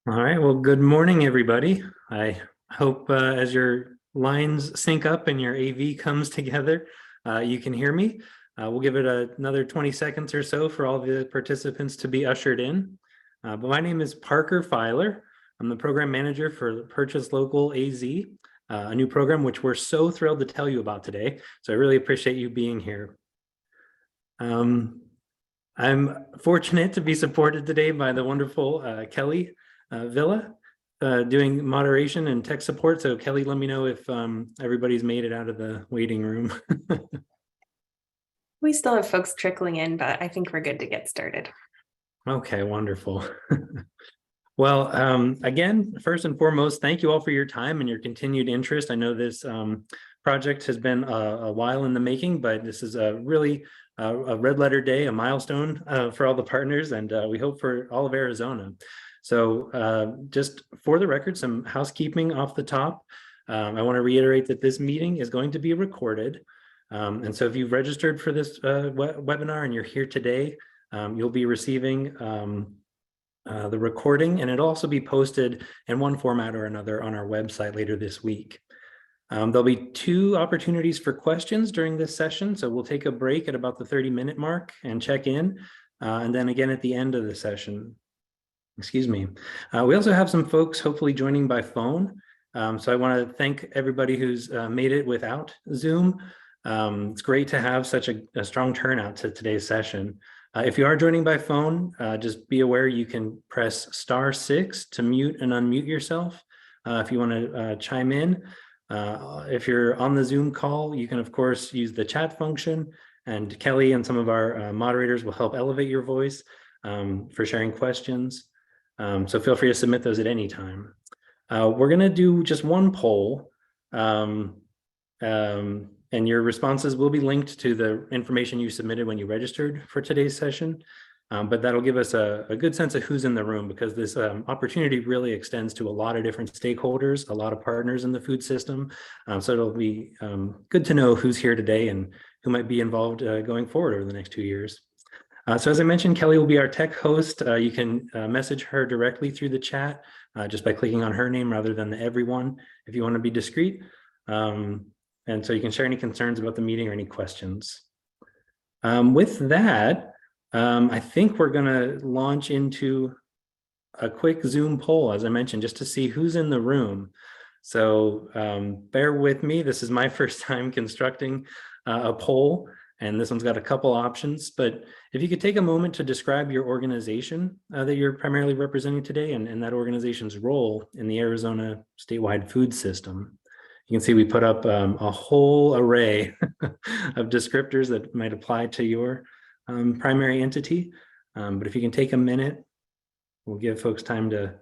All right, well, good morning, everybody. I hope as your lines sync up and your AV comes together, you can hear me. We'll give it another 20 seconds or so for all the participants to be ushered in. But my name is Parker Filer. I'm the program manager for Purchase Local AZ, a new program which we're so thrilled to tell you about today. So I really appreciate you being here. I'm fortunate to be supported today by the wonderful Kelly Villa doing moderation and tech support. So Kelly, let me know if everybody's made it out of the waiting room. We still have folks trickling in, but I think we're good to get started. Okay, wonderful. Well, again, first and foremost, thank you all for your time and your continued interest. I know this project has been a while in the making, but this is a really a red letter day, a milestone for all the partners, and we hope for all of Arizona. So just for the record, some housekeeping off the top. I want to reiterate that this meeting is going to be recorded. And so if you've registered for this webinar and you're here today, you'll be receiving the recording, and it'll also be posted in one format or another on our website later this week. There'll be 2 opportunities for questions during this session. So we'll take a break at about the 30-minute mark and check in, and then again at the end of the session. Excuse me. We also have some folks hopefully joining by phone. So I want to thank everybody who's made it without Zoom. It's great to have such a strong turnout to today's session. If you are joining by phone, just be aware you can press *6 to mute and unmute yourself if you want to chime in. If you're on the Zoom call, you can, of course, use the chat function, and Kelly and some of our moderators will help elevate your voice for sharing questions. So feel free to submit those at any time. We're going to do just one poll, and your responses will be linked to the information you submitted when you registered for today's session. But that'll give us a good sense of who's in the room, because this opportunity really extends to a lot of different stakeholders, a lot of partners in the food system. So it'll be good to know who's here today and who might be involved going forward over the next 2 years. So as I mentioned, Kelly will be our tech host. You can message her directly through the chat just by clicking on her name rather than the everyone if you want to be discreet. And so you can share any concerns about the meeting or any questions. With that, I think we're going to launch into a quick Zoom poll, as I mentioned, just to see who's in the room. So bear with me. This is my first time constructing a poll, and this one's got a couple options. But if you could take a moment to describe your organization that you're primarily representing today, and that organization's role in the Arizona statewide food system. You can see we put up a whole array of descriptors that might apply to your primary entity. But if you can take a minute, we'll give folks time to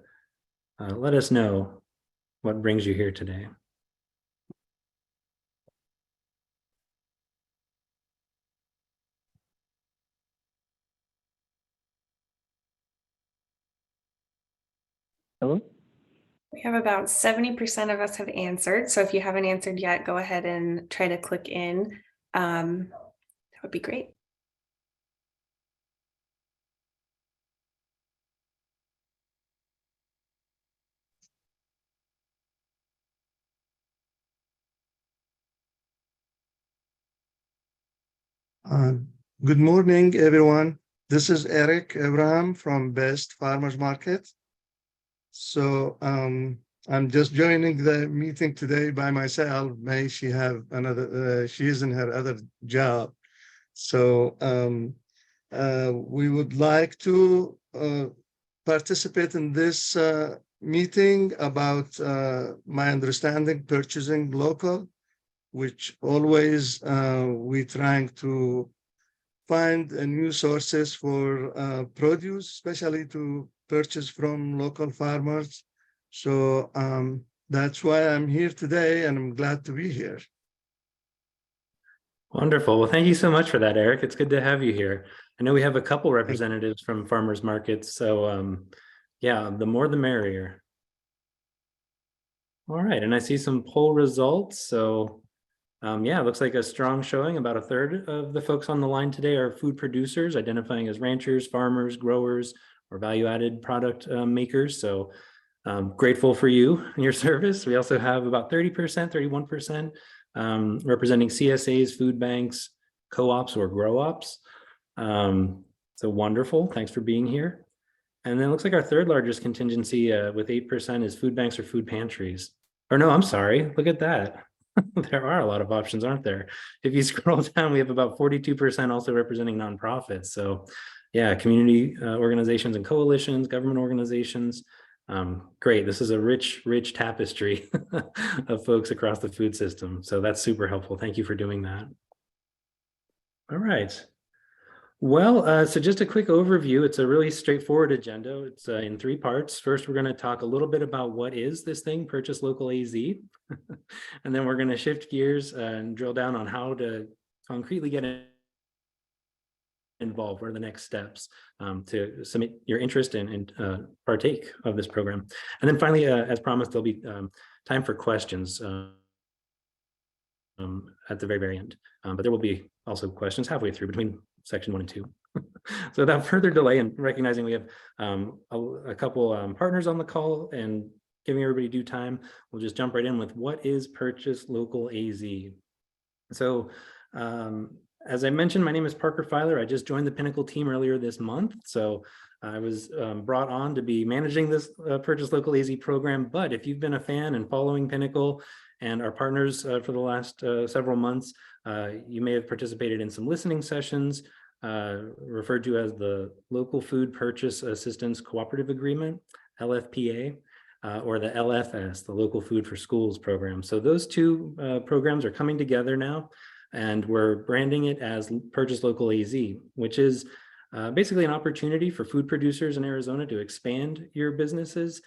let us know what brings you here today. Hello? We have about 70% of us have answered. So if you haven't answered yet, go ahead and try to click in. That would be great. Good morning, everyone. This is Eric Abraham from Best Farmers Market. So I'm just joining the meeting today by myself. May she have another, she is in her other job. So we would like to participate in this meeting about my understanding purchasing local, which always we trying to find new sources for produce, especially to purchase from local farmers. So that's why I'm here today, and I'm glad to be here. Wonderful. Well, thank you so much for that, Eric. It's good to have you here. I know we have a couple representatives from farmers markets, so yeah, the more the merrier. All right, and I see some poll results. So yeah, it looks like a strong showing. About a third of the folks on the line today are food producers, identifying as ranchers, farmers, growers, or value-added product makers. So Grateful for you and your service. We also have about 30%, 31% representing CSAs, food banks, co-ops or grow-ops. So wonderful. Thanks for being here. And then it looks like our third largest contingency with 8% is food banks or food pantries. Or no, I'm sorry. Look at that. There are a lot of options, aren't there? If you scroll down, we have about 42% also representing nonprofits. So yeah, community organizations and coalitions, government organizations. Great. This is a rich tapestry of folks across the food system. So that's super helpful. Thank you for doing that. All right. Well, so just a quick overview. It's a really straightforward agenda. It's in 3 parts. First, we're going to talk a little bit about what is this thing, Purchase Local AZ. And then we're going to shift gears and drill down on how to concretely get involved. What are the next steps to submit your interest and partake of this program. And then finally, as promised, there'll be time for questions at the very end. But there will be also questions halfway through between section 1 and 2. So without further delay, and recognizing we have a couple partners on the call and giving everybody due time, we'll just jump right in with what is Purchase Local AZ. So as I mentioned, my name is parkerfiler. I just joined the Pinnacle team earlier this month. So I was brought on to be managing this Purchase Local AZ program. But if you've been a fan and following Pinnacle and our partners for the last several months, you may have participated in some listening sessions referred to as the Local Food Purchase Assistance Cooperative Agreement, LFPA, or the LFS, the Local Food for Schools program. So those two programs are coming together now, and we're branding it as Purchase Local AZ, which is basically an opportunity for food producers in Arizona to expand your businesses,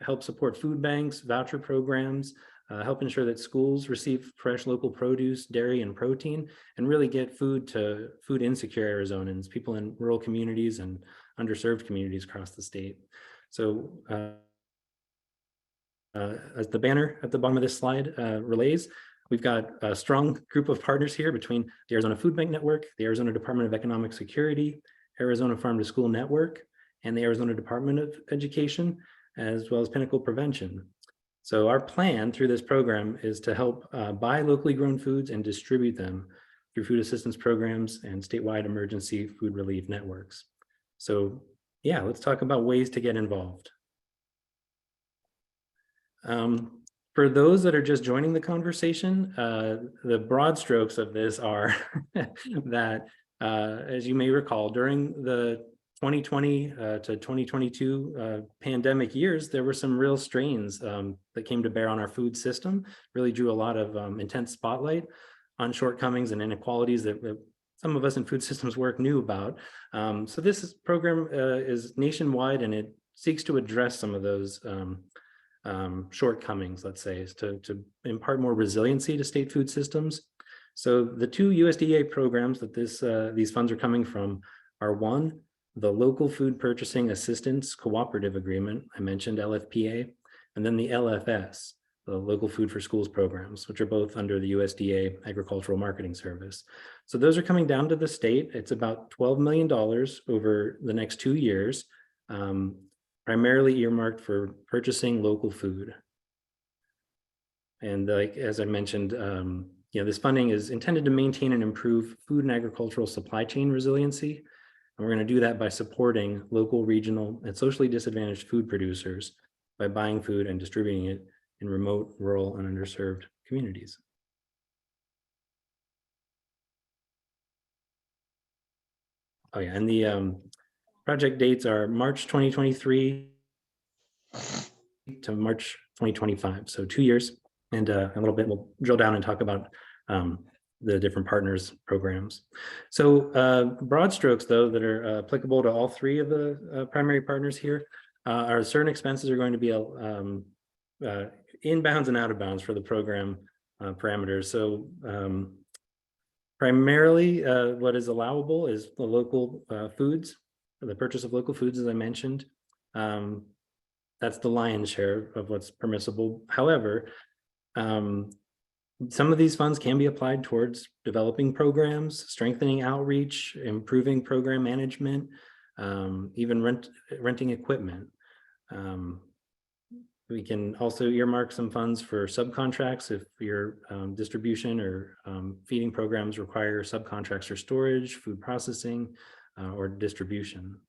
help support food banks, voucher programs, help ensure that schools receive fresh local produce, dairy, and protein, and really get food to food insecure Arizonans, people in rural communities and underserved communities across the state. So as the banner at the bottom of this slide relays, we've got a strong group of partners here between the Arizona Food Bank Network, the Arizona Department of Economic Security, Arizona Farm to School Network, and the Arizona Department of Education, as well as Pinnacle Prevention. So our plan through this program is to help buy locally grown foods and distribute them through food assistance programs and statewide emergency food relief networks. So yeah, let's talk about ways to get involved. For those that are just joining the conversation, the broad strokes of this are that, as you may recall, during the 2020 to 2022 pandemic years, there were some real strains that came to bear on our food system, really drew a lot of intense spotlight on shortcomings and inequalities that some of us in food systems work knew about. So this program is nationwide, and it seeks to address some of those shortcomings, let's say, is to impart more resiliency to state food systems. So the 2 USDA programs that these funds are coming from are, one, the Local Food Purchasing Assistance Cooperative Agreement, I mentioned LFPA, and then the LFS, the Local Food for Schools programs, which are both under the USDA Agricultural Marketing Service. So those are coming down to the state. It's about $12 million over the next 2 years, primarily earmarked for purchasing local food. And like, as I mentioned, this funding is intended to maintain and improve food and agricultural supply chain resiliency. And we're going to do that by supporting local, regional, and socially disadvantaged food producers by buying food and distributing it in remote, rural, and underserved communities. Oh yeah, and the project dates are March 2023 to March 2025, so 2 years. And a little bit, we'll drill down and talk about the different partners programs. So broad strokes, though, that are applicable to all 3 of the primary partners here are certain expenses are going to be inbounds and out of bounds for the program parameters. So primarily what is allowable is the local foods, the purchase of local foods, as I mentioned. That's the lion's share of what's permissible. However, some of these funds can be applied towards developing programs, strengthening outreach, improving program management, even renting equipment. We can also earmark some funds for subcontracts if your distribution or feeding programs require subcontracts for storage, food processing, or distribution.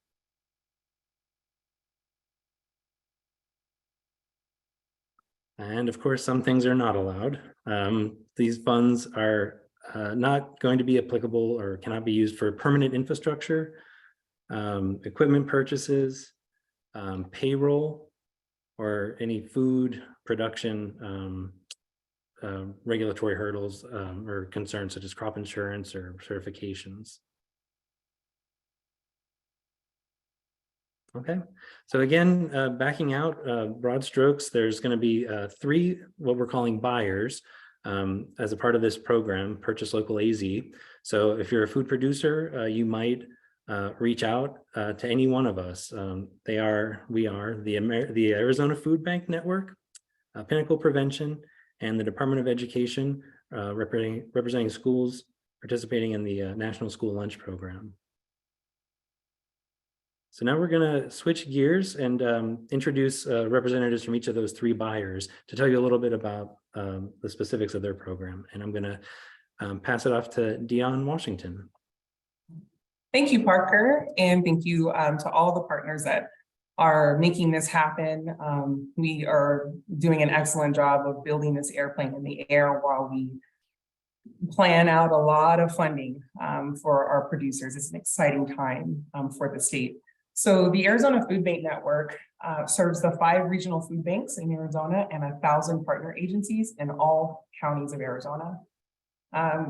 And of course, some things are not allowed. These funds are not going to be applicable or cannot be used for permanent infrastructure, equipment purchases, payroll, or any food production regulatory hurdles or concerns such as crop insurance or certifications. Okay, so again, backing out broad strokes, there's going to be 3 what we're calling buyers as a part of this program, Purchase Local AZ. So if you're a food producer, you might reach out to any one of us. We are the Arizona Food Bank Network, Pinnacle Prevention, and the Department of Education, representing schools participating in the National School Lunch Program. So now we're going to switch gears and introduce representatives from each of those 3 buyers to tell you a little bit about the specifics of their program. And I'm going to pass it off to Dion Washington. Thank you, Parker, and thank you to all the partners that are making this happen. We are doing an excellent job of building this airplane in the air while we plan out a lot of funding for our producers. It's an exciting time for the state. So the Arizona Food Bank Network serves the 5 regional food banks in Arizona and 1,000 partner agencies in all counties of Arizona.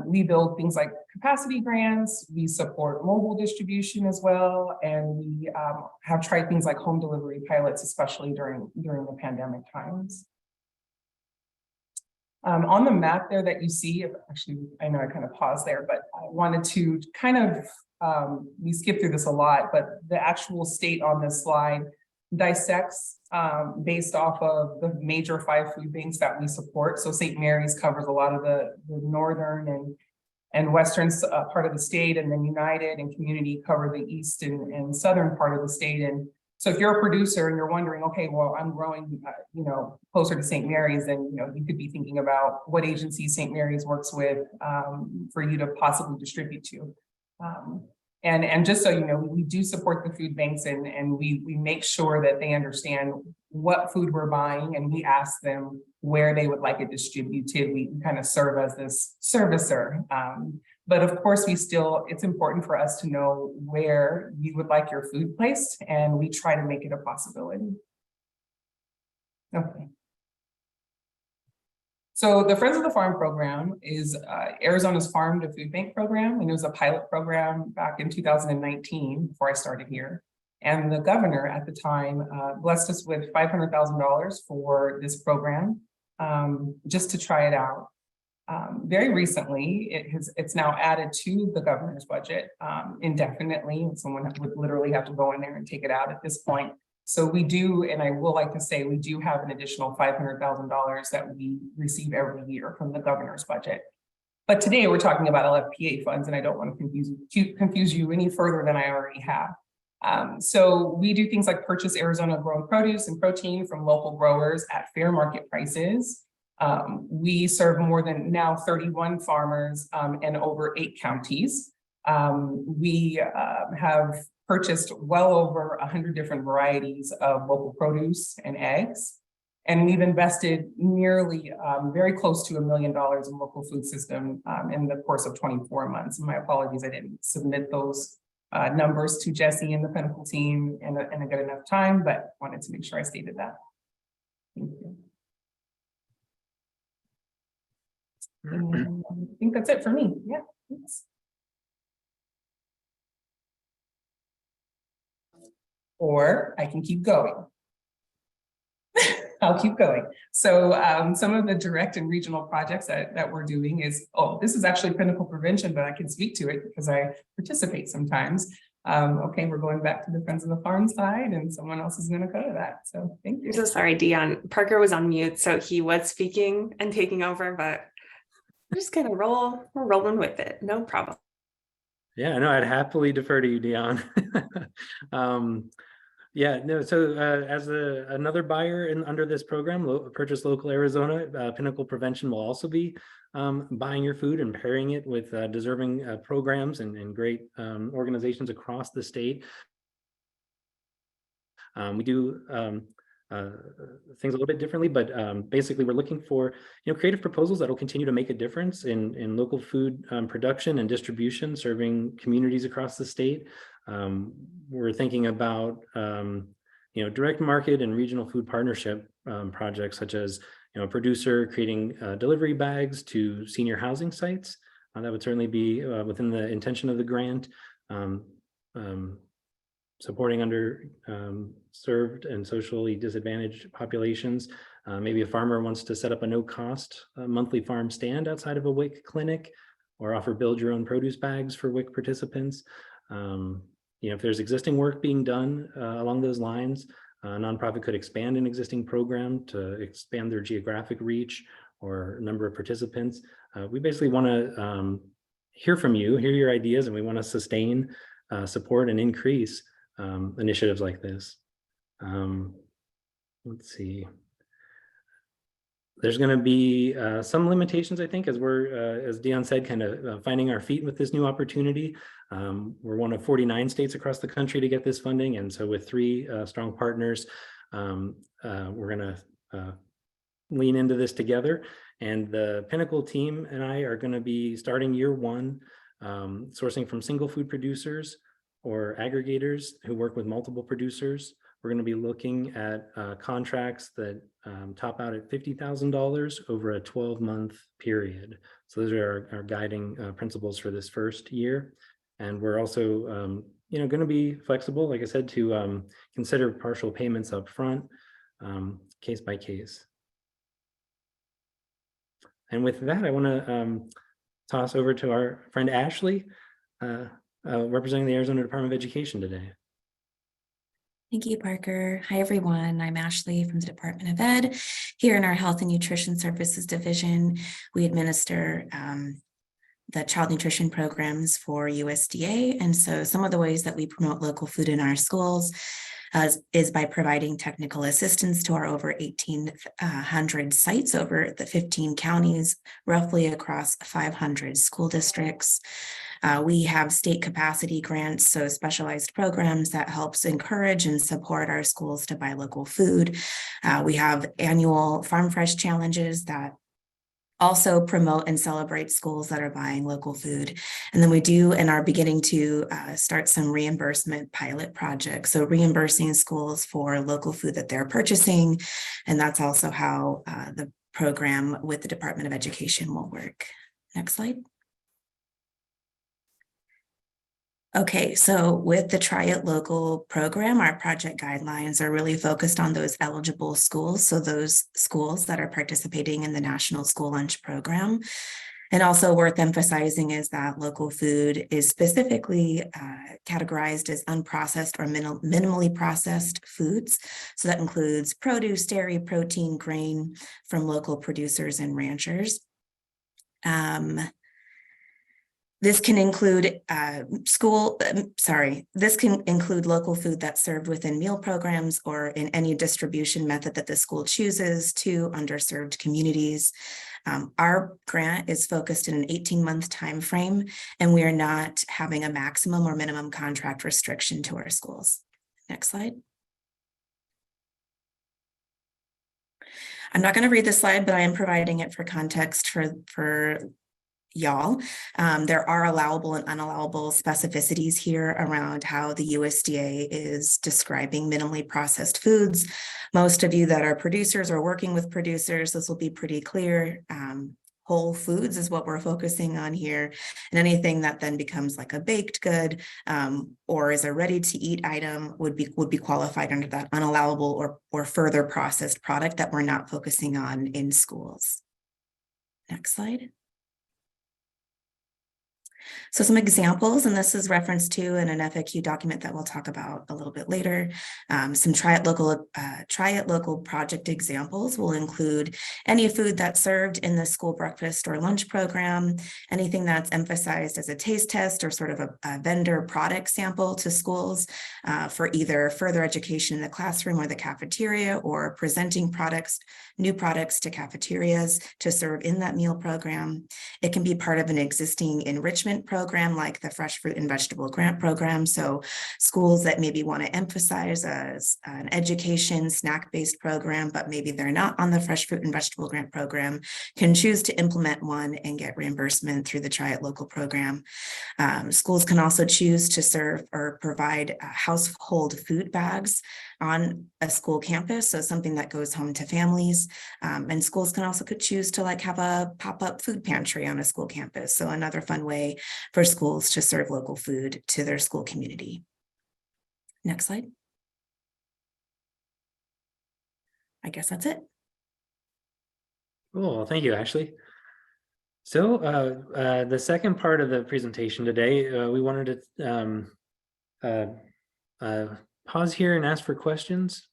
We build things like capacity grants, we support mobile distribution as well, and we have tried things like home delivery pilots, especially during the pandemic times. On the map there that you see, actually, I know I kind of paused there, but I wanted to kind of, we skip through this a lot, but the actual state on this slide dissects based off of the major 5 food banks that we support. So St. Mary's covers a lot of the northern and western part of the state, and then United and Community cover the east and southern part of the state. And so if you're a producer and you're wondering, okay, well, I'm growing, closer to St. Mary's, then you could be thinking about what agencies St. Mary's works with for you to possibly distribute to. And just so you know, we do support the food banks, and we make sure that they understand what food we're buying, and we ask them where they would like it distributed. We kind of serve as this servicer. But of course, it's important for us to know where you would like your food placed, and we try to make it a possibility. Okay. So the Friends of the Farm program is Arizona's Farm to Food Bank program, and it was a pilot program back in 2019 before I started here. And the governor at the time blessed us with $500,000 for this program just to try it out. Very recently, it's now added to the governor's budget indefinitely, and someone would literally have to go in there and take it out at this point. So we do, and I will like to say, we do have an additional $500,000 that we receive every year from the governor's budget. But today we're talking about LFPA funds, and I don't want to confuse you any further than I already have. So we do things like purchase Arizona grown produce and protein from local growers at fair market prices. We serve more than now 31 farmers and over 8 counties. We have purchased well over 100 different varieties of local produce and eggs. And we've invested nearly very close to $1 million in local food system in the course of 24 months. And my apologies, I didn't submit those numbers to Jesse and the Pinnacle team in a good enough time, but wanted to make sure I stated that. Thank you. And I think that's it for me. Yeah, thanks. Or I can keep going. I'll keep going. So some of the direct and regional projects that we're doing is, this is actually Pinnacle Prevention, but I can speak to it because I participate sometimes. Okay, we're going back to the Friends of the Farm side, and someone else is going to go to that. So thank you. I'm so sorry, Dion. Parker was on mute, so he was speaking and taking over, but we're just gonna roll. We're rolling with it. No problem. Yeah, no, so as another buyer under this program, Purchase Local Arizona, Pinnacle Prevention will also be buying your food and pairing it with deserving programs and great organizations across the state. We do things a little bit differently, but basically we're looking for creative proposals that will continue to make a difference in local food production and distribution, serving communities across the state. We're thinking about direct market and regional food partnership projects, such as a producer creating delivery bags to senior housing sites. That would certainly be within the intention of the grant. Supporting under served and socially disadvantaged populations. Maybe a farmer wants to set up a no-cost monthly farm stand outside of a WIC clinic, or offer build your own produce bags for WIC participants. If there's existing work being done along those lines, a nonprofit could expand an existing program to expand their geographic reach or number of participants. We basically want to hear from you, hear your ideas, and we want to sustain, support, and increase initiatives like this. Let's see. There's going to be some limitations, I think, as we're, as Dion said, kind of finding our feet with this new opportunity. We're one of 49 states across the country to get this funding. And so with 3 strong partners, we're going to lean into this together. And the Pinnacle team and I are going to be starting year 1, sourcing from single food producers or aggregators who work with multiple producers. We're going to be looking at contracts that top out at $50,000 over a 12-month period. So those are our guiding principles for this first year. And we're also, going to be flexible, like I said, to consider partial payments up front, case by case. And with that, I want to toss over to our friend Ashley, representing the Arizona Department of Education today. Thank you, Parker. Hi, everyone. I'm Ashley from the Department of Ed. Here in our Health and Nutrition Services Division, we administer the child nutrition programs for USDA. And so some of the ways that we promote local food in our schools is by providing technical assistance to our over 1,800 sites over the 15 counties, roughly across 500 school districts. We have state capacity grants, so specialized programs that helps encourage and support our schools to buy local food. We have annual Farm Fresh challenges that also promote and celebrate schools that are buying local food. And then we do and are beginning to start some reimbursement pilot projects. So reimbursing schools for local food that they're purchasing. And that's also how the program with the Department of Education will work. Next slide. Okay, so with the Try It Local program, our project guidelines are really focused on those eligible schools. So those schools that are participating in the National School Lunch Program. And also worth emphasizing is that local food is specifically categorized as unprocessed or minimally processed foods. So that includes produce, dairy, protein, grain from local producers and ranchers. This can include this can include local food that's served within meal programs or in any distribution method that the school chooses to underserved communities. Our grant is focused in an 18-month time frame, and we are not having a maximum or minimum contract restriction to our schools. Next slide. I'm not going to read this slide, but I am providing it for context for y'all. There are allowable and unallowable specificities here around how the USDA is describing minimally processed foods. Most of you that are producers or working with producers, this will be pretty clear. Whole foods is what we're focusing on here. And anything that then becomes like a baked good or is a ready to eat item would be qualified under that unallowable or further processed product that we're not focusing on in schools. Next slide. So some examples, and this is referenced to in an FAQ document that we'll talk about a little bit later. Some try it local project examples will include any food that's served in the school breakfast or lunch program, anything that's emphasized as a taste test or sort of a vendor product sample to schools for either further education in the classroom or the cafeteria, or presenting new products to cafeterias to serve in that meal program. It can be part of an existing enrichment program like the Fresh Fruit and Vegetable Grant Program. So schools that maybe want to emphasize an education snack-based program, but maybe they're not on the Fresh Fruit and Vegetable Grant Program, can choose to implement one and get reimbursement through the Try It Local program. Schools can also choose to serve or provide household food bags on a school campus, so something that goes home to families. And schools can also choose to have a pop-up food pantry on a school campus. So another fun way for schools to serve local food to their school community. Next slide. I guess that's it. Cool. Thank you, Ashley. So the second part of the presentation today, we wanted to pause here and ask for questions.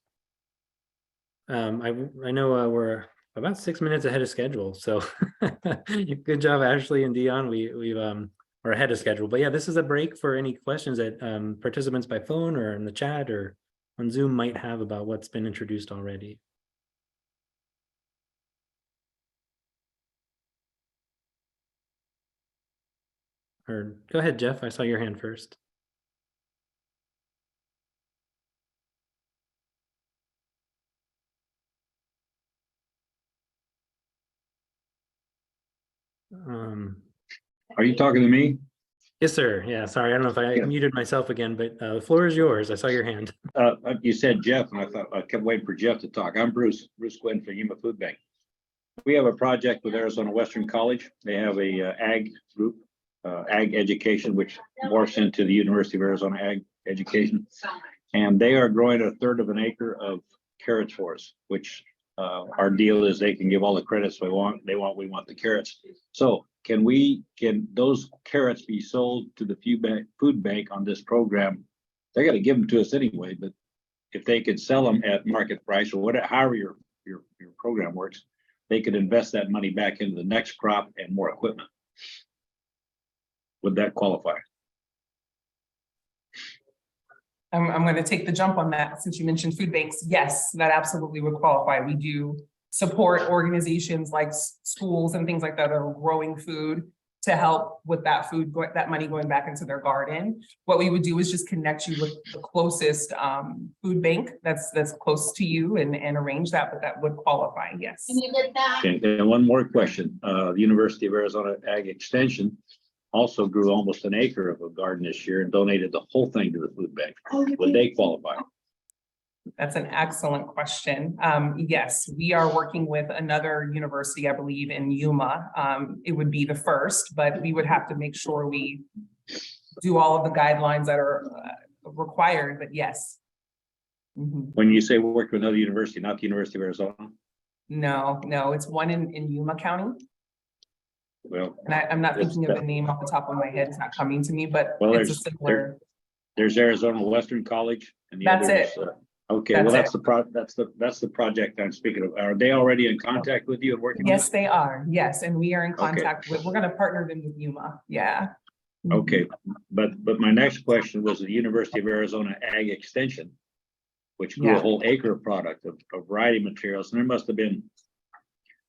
I know we're about 6 minutes ahead of schedule, so good job, Ashley and Dion. We're ahead of schedule, but yeah, this is a break for any questions that participants by phone or in the chat or on Zoom might have about what's been introduced already. Or go ahead, Jeff. I saw your hand first. Are you talking to me? Yes, sir. Yeah, sorry. I don't know if I muted myself again, but the floor is yours. I saw your hand. You said Jeff, and I thought I kept waiting for Jeff to talk. I'm Bruce Quinn from Yuma Food Bank. We have a project with Arizona Western College. They have a ag group, ag education, which morphs into the University of Arizona Ag Education. And they are growing 1/3 of an acre of carrots for us, which our deal is they can give all the credits we want. We want the carrots. So can those carrots be sold to the food bank on this program? They're going to give them to us anyway, but if they could sell them at market price or whatever, however your program works, they could invest that money back into the next crop and more equipment. Would that qualify? I'm going to take the jump on that since you mentioned food banks. Yes, that absolutely would qualify. We do support organizations like schools and things like that that are growing food to help with that that money going back into their garden. What we would do is just connect you with the closest food bank that's close to you and arrange that, but that would qualify, yes. Okay, and one more question. The University of Arizona Ag Extension also grew almost an acre of a garden this year and donated the whole thing to the food bank. Would they qualify? That's an excellent question. Yes, we are working with another university, I believe, in Yuma. It would be the first, but we would have to make sure we do all of the guidelines that are required, but yes. Mm-hmm. When you say work with another university, not the University of Arizona? No, it's one in Yuma County. Well, and I'm not thinking of the name off the top of my head. It's not coming to me, but well, it's a similar. There's Arizona Western College, and the That's others, it. Okay, well, that's the project I'm speaking of. Are they already in contact with you and working? Yes, they are. Yes, and we are in contact with. We're going to partner them with Yuma. Yeah. Okay, but my next question was the University of Arizona Ag Extension, which grew a whole acre of product of a variety of materials, and there must have been,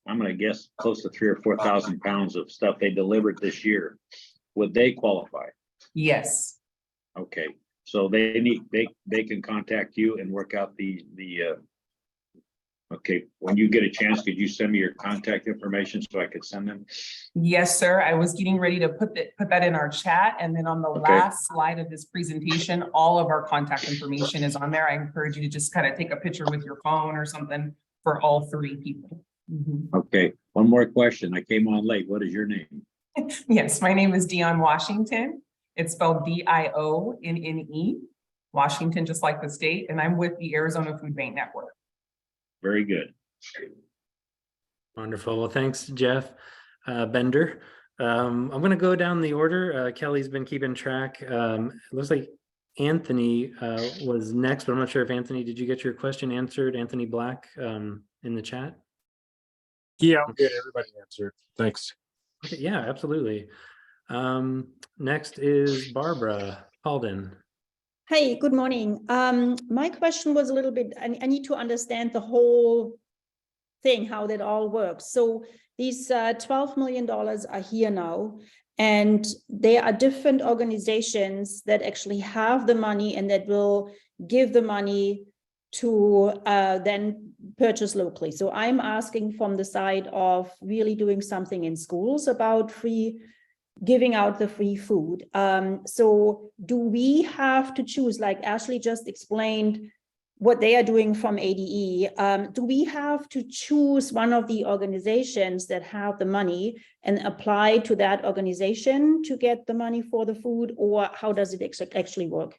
I'm going to guess, close to 3,000 or 4,000 pounds of stuff they delivered this year. Would they qualify? Yes. Okay. So they can contact you and work out the okay, when you get a chance, could you send me your contact information so I could send them? Yes, sir. I was getting ready to put that in our chat, and then on the last slide of this presentation, all of our contact information is on there. I encourage you to just kind of take a picture with your phone or something for all 3 people. Mm-hmm. Okay, one more question. I came on late. What is your name? Yes, my name is Dion Washington. It's spelled D-I-O-N-N-E, Washington, just like the state, and I'm with the Arizona Food Bank Network. Very good. Wonderful. Well, thanks, Jeff Bender. I'm going to go down the order. Kelly's been keeping track. It looks like Anthony was next, but I'm not sure if Anthony, did you get your question answered? Anthony Black in the chat? Yeah, I'm good. Everybody answered. Thanks. Okay, yeah, absolutely. Next is Barbara Halden. Hey, good morning. My question was a little bit, I need to understand the whole thing, how that all works. So these $12 million are here now, and there are different organizations that actually have the money and that will give the money to then purchase locally. So I'm asking from the side of really doing something in schools about giving out the free food. So do we have to choose, like Ashley just explained what they are doing from ADE, do we have to choose one of the organizations that have the money and apply to that organization to get the money for the food, or how does it actually work?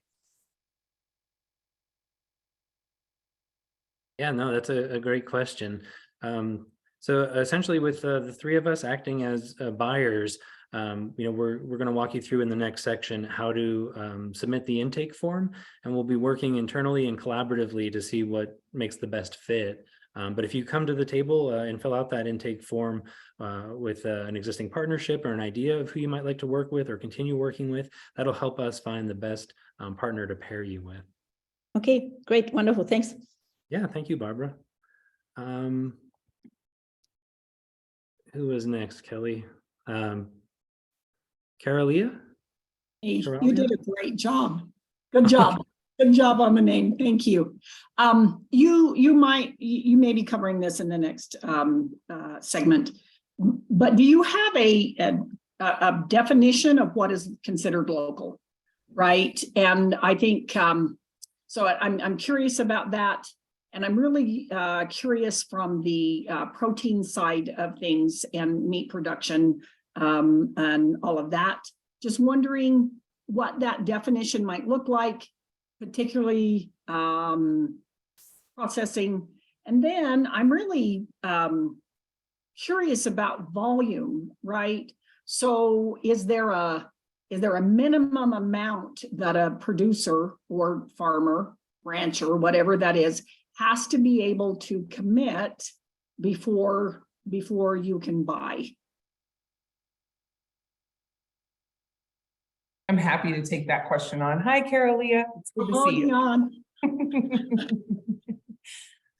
Yeah, no, that's a great question. So essentially with the three of us acting as buyers, we're going to walk you through in the next section how to submit the intake form, and we'll be working internally and collaboratively to see what makes the best fit. But if you come to the table and fill out that intake form with an existing partnership or an idea of who you might like to work with or continue working with, that'll help us find the best partner to pair you with. Okay, great, wonderful, thanks. Yeah, thank you, Barbara. Who is next, Kelly? Carolia? Hey, you did a great job. Good job. Good job on the name. Thank you. You may be covering this in the next segment, but do you have a definition of what is considered local, right? And I think so. I'm curious about that, and I'm really curious from the protein side of things and meat production and all of that. Just wondering what that definition might look like, particularly processing. And then I'm really curious about volume, right? So is there a minimum amount that a producer or farmer, rancher, whatever that is, has to be able to commit before you can buy? I'm happy to take that question on. Hi, Carolia. It's good to see you.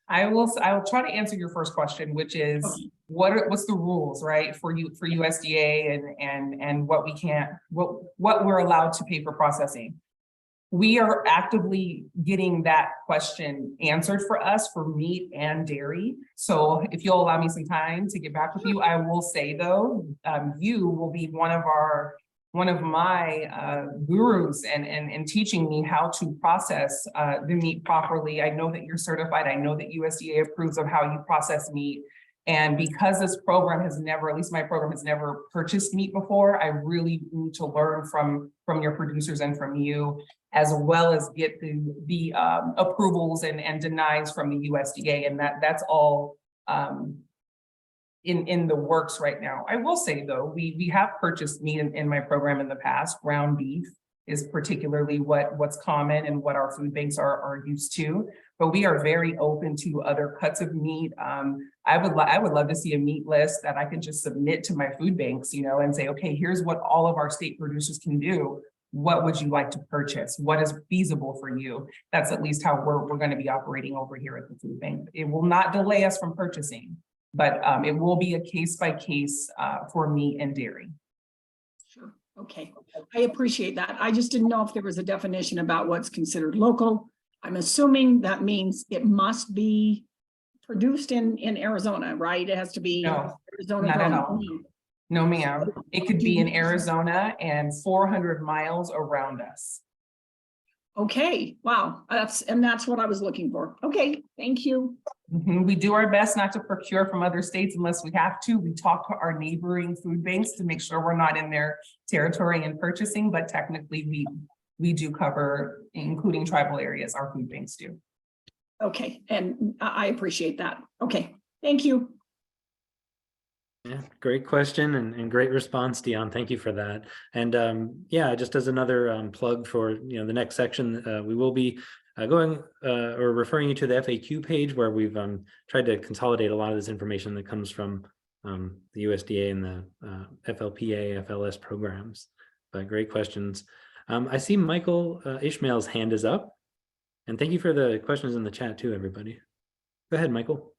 I will try to answer your first question, which is what's the rules, right, for USDA and what we're allowed to pay for processing. We are actively getting that question answered for us for meat and dairy. So if you'll allow me some time to get back with you, I will say though, you will be one of my gurus and teaching me how to process the meat properly. I know that you're certified. I know that USDA approves of how you process meat. And because this program has never, at least my program has never purchased meat before, I really need to learn from your producers and from you, as well as get the approvals and denies from the USDA. And that's all in the works right now. I will say though, we have purchased meat in my program in the past. Ground beef is particularly what's common and what our food banks are used to, but we are very open to other cuts of meat. I would love to see a meat list that I can just submit to my food banks, and say, okay, here's what all of our state producers can do. What would you like to purchase? What is feasible for you? That's at least how we're going to be operating over here at the food bank. It will not delay us from purchasing, but it will be a case by case for meat and dairy. Sure. Okay. I appreciate that. I just didn't know if there was a definition about what's considered local. I'm assuming that means it must be produced in Arizona, right? It has to be Arizona. Not at all. No, ma'am. It could be in Arizona and 400 miles around us. Okay. Wow. That's what I was looking for. Okay. Thank you. We do our best not to procure from other states unless we have to. We talk to our neighboring food banks to make sure we're not in their territory and purchasing, but technically we do cover, including tribal areas, our food banks do. Okay. And I appreciate that. Okay. Thank you. Yeah, great question and great response, Dion. Thank you for that. And yeah, just as another plug for the next section, we will be going or referring you to the FAQ page where we've tried to consolidate a lot of this information that comes from the USDA and the FLPA, FLS programs. But great questions. I see Michael Ishmael's hand is up. And thank you for the questions in the chat too, everybody. Go ahead, Michael.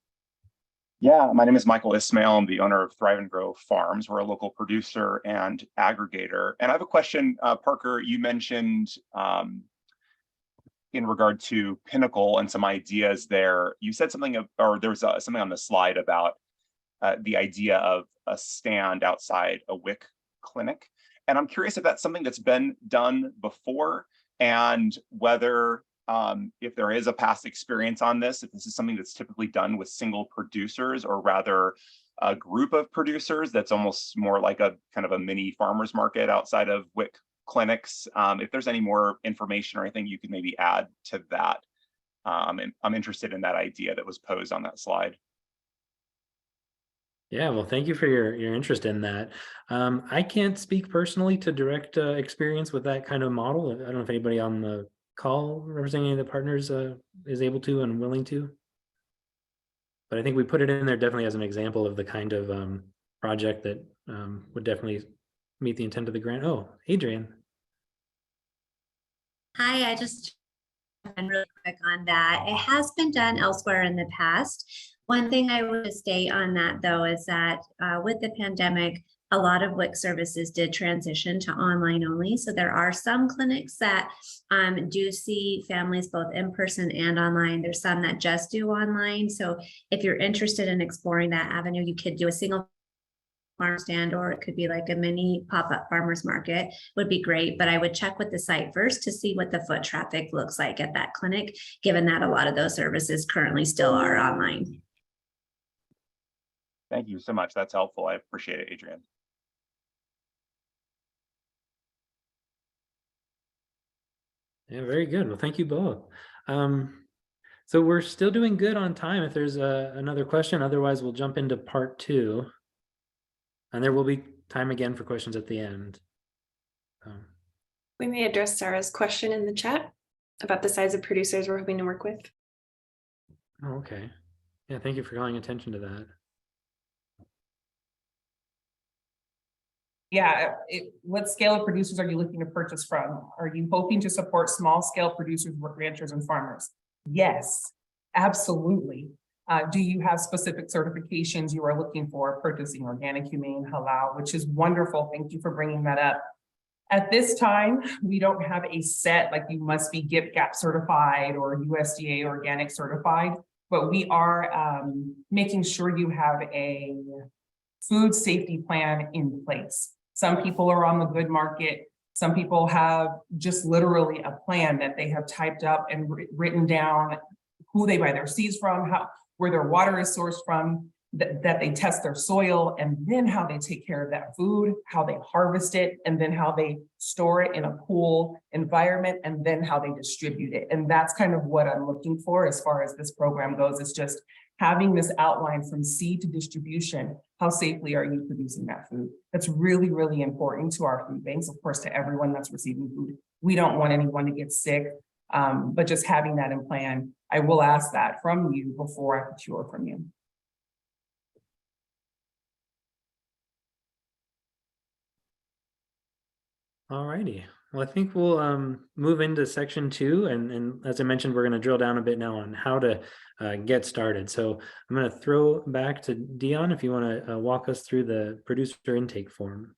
Yeah, my name is Michael Ismail. I'm the owner of Thrive and Grow Farms. We're a local producer and aggregator. And I have a question, Parker, you mentioned in regard to Pinnacle and some ideas there. You said something, or there was something on the slide about the idea of a stand outside a WIC clinic. And I'm curious if that's something that's been done before and whether if there is a past experience on this, if this is something that's typically done with single producers or rather a group of producers that's almost more like a kind of a mini farmers market outside of WIC clinics. If there's any more information or anything you could maybe add to that. I'm interested in that idea that was posed on that slide. Yeah, well, thank you for your interest in that. I can't speak personally to direct experience with that kind of model. I don't know if anybody on the call representing any of the partners is able to and willing to. But I think we put it in there definitely as an example of the kind of project that would definitely meet the intent of the grant. Oh, Adrian. Hi, I just really quick on that. It has been done elsewhere in the past. One thing I would state on that though is that with the pandemic, a lot of WIC services did transition to online only. So there are some clinics that do see families both in person and online. There's some that just do online. So if you're interested in exploring that avenue, you could do a single farm stand, or it could be like a mini pop-up farmers market would be great. But I would check with the site first to see what the foot traffic looks like at that clinic, given that a lot of those services currently still are online. Thank you so much. That's helpful. I appreciate it, Adrian. Yeah, very good. Well, thank you both. So we're still doing good on time if there's another question. Otherwise, we'll jump into part 2. And there will be time again for questions at the end. We may address Sarah's question in the chat about the size of producers we're hoping to work with. Oh, okay. Yeah, thank you for calling attention to that. Yeah, what scale of producers are you looking to purchase from? Are you hoping to support small scale producers, ranchers, and farmers? Yes, absolutely. Do you have specific certifications you are looking for, purchasing organic, humane, halal, which is wonderful. Thank you for bringing that up. At this time, we don't have a set, like you must be GIP-GAP certified or USDA organic certified, but we are making sure you have a food safety plan in place. Some people are on the good market. Some people have just literally a plan that they have typed up and written down who they buy their seeds from, where their water is sourced from, that they test their soil, and then how they take care of that food, how they harvest it, and then how they store it in a cool environment, and then how they distribute it. And that's kind of what I'm looking for as far as this program goes. It's just having this outline from seed to distribution. How safely are you producing that food? That's really, really important to our food banks, of course, to everyone that's receiving food. We don't want anyone to get sick, but just having that in plan. I will ask that from you before I procure from you. All righty. Well, I think we'll move into section 2. And as I mentioned, we're going to drill down a bit now on how to get started. So I'm going to throw back to Dion if you want to walk us through the producer intake form.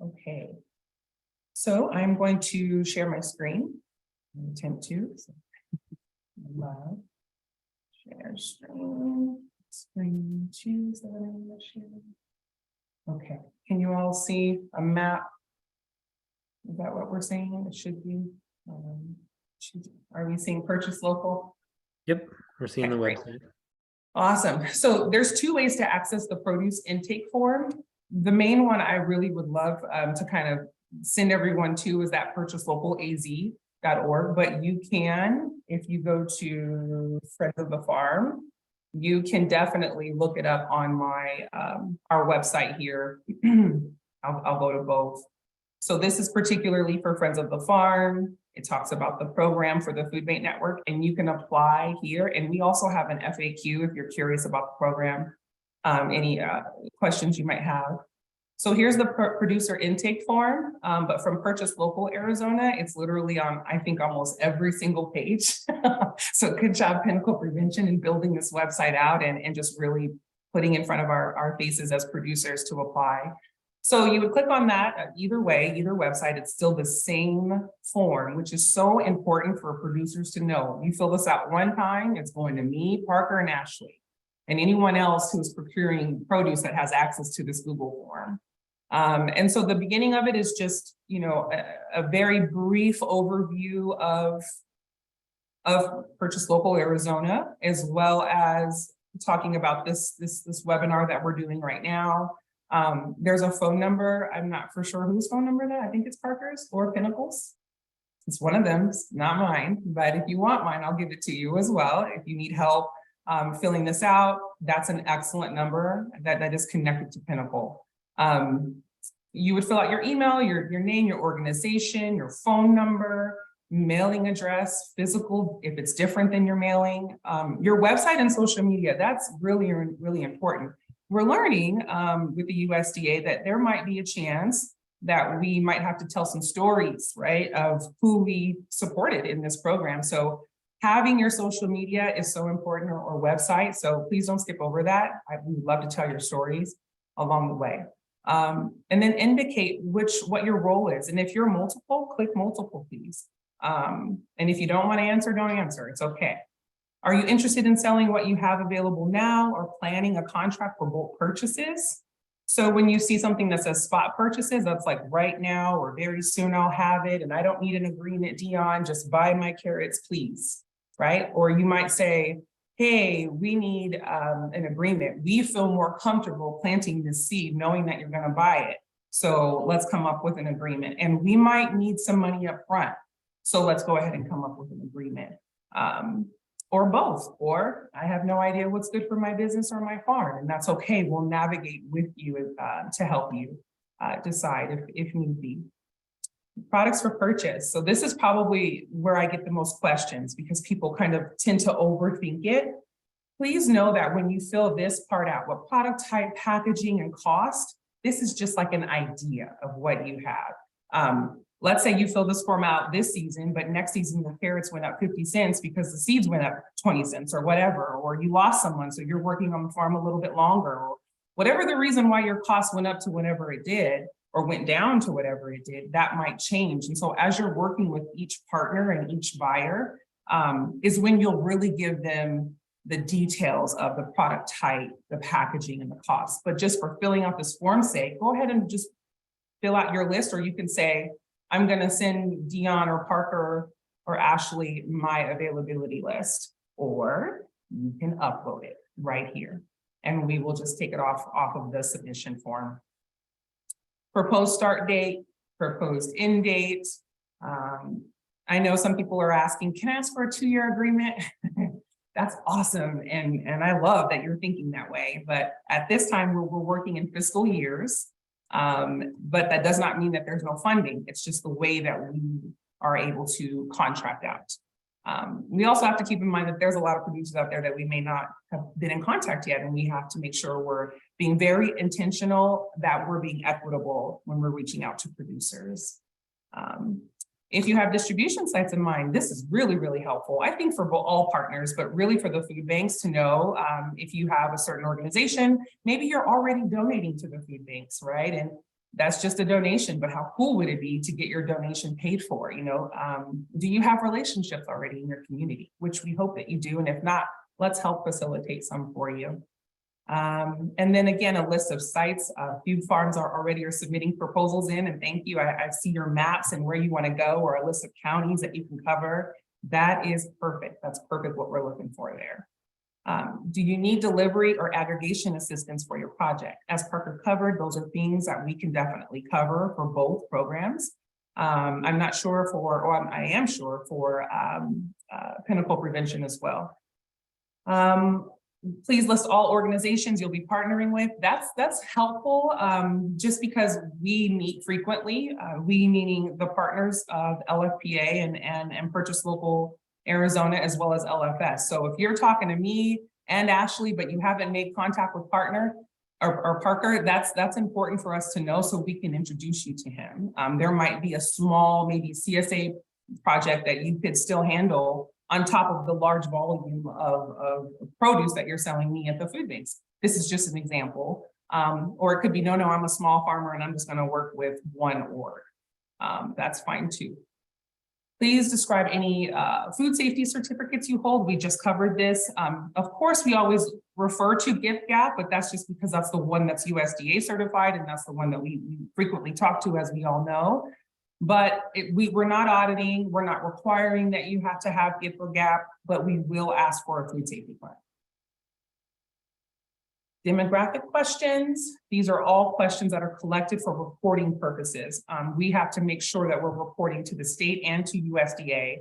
Okay. So I'm going to share my screen. Attempt to. Love. Share screen. Screen 2 is that what I'm going to share? Okay. Can you all see a map? Is that what we're saying? It should be. Are we seeing purchase local? Yep, we're seeing the website. Awesome. So there's 2 ways to access the produce intake form. The main one I really would love to kind of send everyone to is that purchaselocalaz.org. But you can, if you go to Friends of the Farm, you can definitely look it up on my our website here. I'll go to both. So this is particularly for Friends of the Farm. It talks about the program for the Food Bank Network, and you can apply here. And we also have an FAQ if you're curious about the program, any questions you might have. So here's the producer intake form, but from Purchase Local Arizona, it's literally on, I think, almost every single page. So good job, Pinnacle Prevention, in building this website out and just really putting in front of our faces as producers to apply. So you would click on that either way, either website, it's still the same form, which is so important for producers to know. You fill this out one time, it's going to me, Parker, and Ashley, and anyone else who's procuring produce that has access to this Google form. And so the beginning of it is just, you know, a very brief overview of Purchase Local Arizona, as well as talking about this webinar that we're doing right now. There's a phone number. I'm not for sure whose phone number that. I think it's Parker's or Pinnacle's. It's one of them, it's not mine, but if you want mine, I'll give it to you as well. If you need help filling this out, that's an excellent number that is connected to Pinnacle. You would fill out your email, your name, your organization, your phone number, mailing address, physical, if it's different than your mailing, your website and social media. That's really, really important. We're learning with the USDA that there might be a chance that we might have to tell some stories, right, of who we supported in this program. So having your social media is so important, or website. So please don't skip over that. We would love to tell your stories along the way. And then indicate what your role is. And if you're multiple, click multiple, please. And if you don't want to answer, don't answer. It's okay. Are you interested in selling what you have available now or planning a contract for bulk purchases? So when you see something that says spot purchases, that's like right now or very soon I'll have it and I don't need an agreement, Dion, just buy my carrots, please, right? Or you might say, hey, we need an agreement. We feel more comfortable planting this seed knowing that you're gonna buy it. So let's come up with an agreement. And we might need some money up front. So let's go ahead and come up with an agreement. Or both, or I have no idea what's good for my business or my farm, and that's okay. We'll navigate with you to help you decide if need be. Products for purchase. So this is probably where I get the most questions because people kind of tend to overthink it. Please know that when you fill this part out, what product type, packaging, and cost, this is just like an idea of what you have. Let's say you fill this form out this season, but next season the carrots went up 50 cents because the seeds went up 20 cents or whatever, or you lost someone, so you're working on the farm a little bit longer, or whatever the reason why your cost went up to whatever it did, or went down to whatever it did, that might change. And so as you're working with each partner and each buyer, is when you'll really give them the details of the product type, the packaging, and the cost. But just for filling out this form's sake, go ahead and just fill out your list, or you can say, I'm gonna send Dion or Parker or Ashley my availability list, or you can upload it right here. And we will just take it off of the submission form. Proposed start date, proposed end date. I know some people are asking, can I ask for a 2-year agreement? That's awesome. And I love that you're thinking that way. But at this time, we're working in fiscal years. But that does not mean that there's no funding. It's just the way that we are able to contract out. We also have to keep in mind that there's a lot of producers out there that we may not have been in contact yet, and we have to make sure we're being very intentional, that we're being equitable when we're reaching out to producers. If you have distribution sites in mind, this is really, really helpful. I think for all partners, but really for the food banks to know if you have a certain organization, maybe you're already donating to the food banks, right? And that's just a donation, but how cool would it be to get your donation paid for? You know, do you have relationships already in your community? Which we hope that you do. And if not, let's help facilitate some for you. And then again, a list of sites. A few farms are submitting proposals in, and thank you. I see your maps and where you want to go, or a list of counties that you can cover. That is perfect. That's perfect what we're looking for there. Do you need delivery or aggregation assistance for your project? As Parker covered, those are things that we can definitely cover for both programs. I'm not sure for, or I am sure for Pinnacle Prevention as well. Please list all organizations you'll be partnering with. That's helpful, just because we meet frequently. We meaning the partners of LFPA and Purchase Local Arizona, as well as LFS. So if you're talking to me and Ashley, but you haven't made contact with partner or Parker, that's important for us to know so we can introduce you to him. There might be a small, maybe CSA project that you could still handle on top of the large volume of produce that you're selling me at the food banks. This is just an example. Or it could be, no, I'm a small farmer and I'm just going to work with one org. That's fine too. Please describe any food safety certificates you hold. We just covered this. Of course, we always refer to Gift Gap, but that's just because that's the one that's USDA certified, and that's the one that we frequently talk to, as we all know. But we're not auditing, we're not requiring that you have to have Gift or Gap, but we will ask for a food safety plan. Demographic questions. These are all questions that are collected for reporting purposes. We have to make sure that we're reporting to the state and to USDA,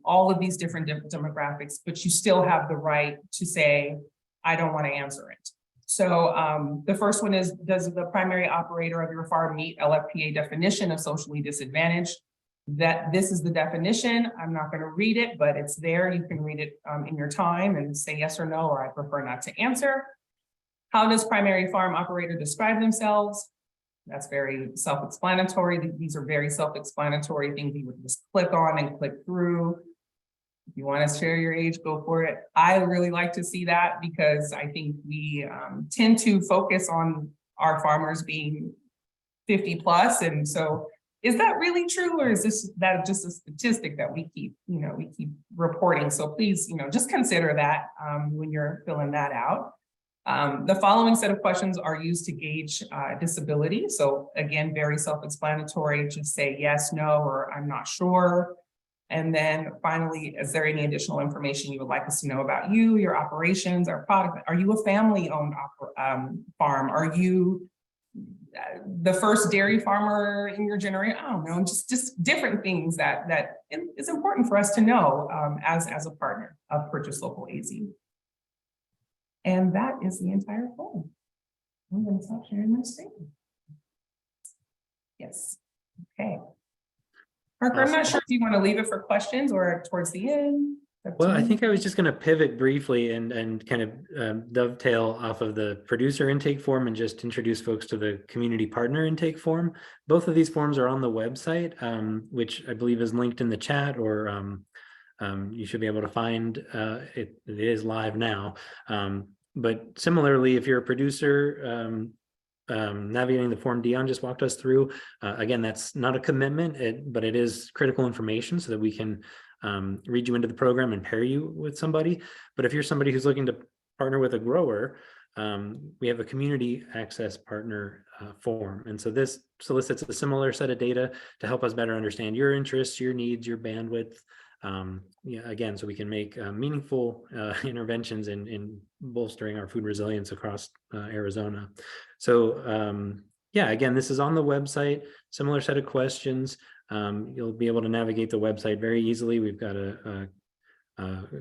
all of these different demographics, but you still have the right to say, I don't want to answer it. So the first one is, does the primary operator of your farm meet LFPA definition of socially disadvantaged? That this is the definition. I'm not going to read it, but it's there. You can read it in your time and say yes or no, or I prefer not to answer. How does primary farm operator describe themselves? That's very self-explanatory. These are very self-explanatory things you would just click on and click through. If you want to share your age, go for it. I really like to see that because I think we tend to focus on our farmers being 50 plus. And so is that really true, or is that just a statistic that we keep reporting? So please, just consider that when you're filling that out. The following set of questions are used to gauge disability. So again, very self-explanatory. Just say yes, no, or I'm not sure. And then finally, is there any additional information you would like us to know about you, your operations, our product? Are you a family-owned farm? Are you the first dairy farmer in your generation? I don't know, just different things that is important for us to know as a partner of Purchase Local AZ. And that is the entire form. I'm going to stop sharing my screen. Yes. Okay. Parker, I'm not sure if you want to leave it for questions or towards the end. Well, I think I was just going to pivot briefly and kind of dovetail off of the producer intake form and just introduce folks to the community partner intake form. Both of these forms are on the website, which I believe is linked in the chat, or you should be able to find it is live now. But similarly, if you're a producer, navigating the form Dion just walked us through, again, that's not a commitment, but it is critical information so that we can read you into the program and pair you with somebody. But if you're somebody who's looking to partner with a grower, we have a community access partner form. And so this solicits a similar set of data to help us better understand your interests, your needs, your bandwidth. Again, so we can make meaningful interventions in bolstering our food resilience across Arizona. So again, this is on the website, similar set of questions. You'll be able to navigate the website very easily. We've got a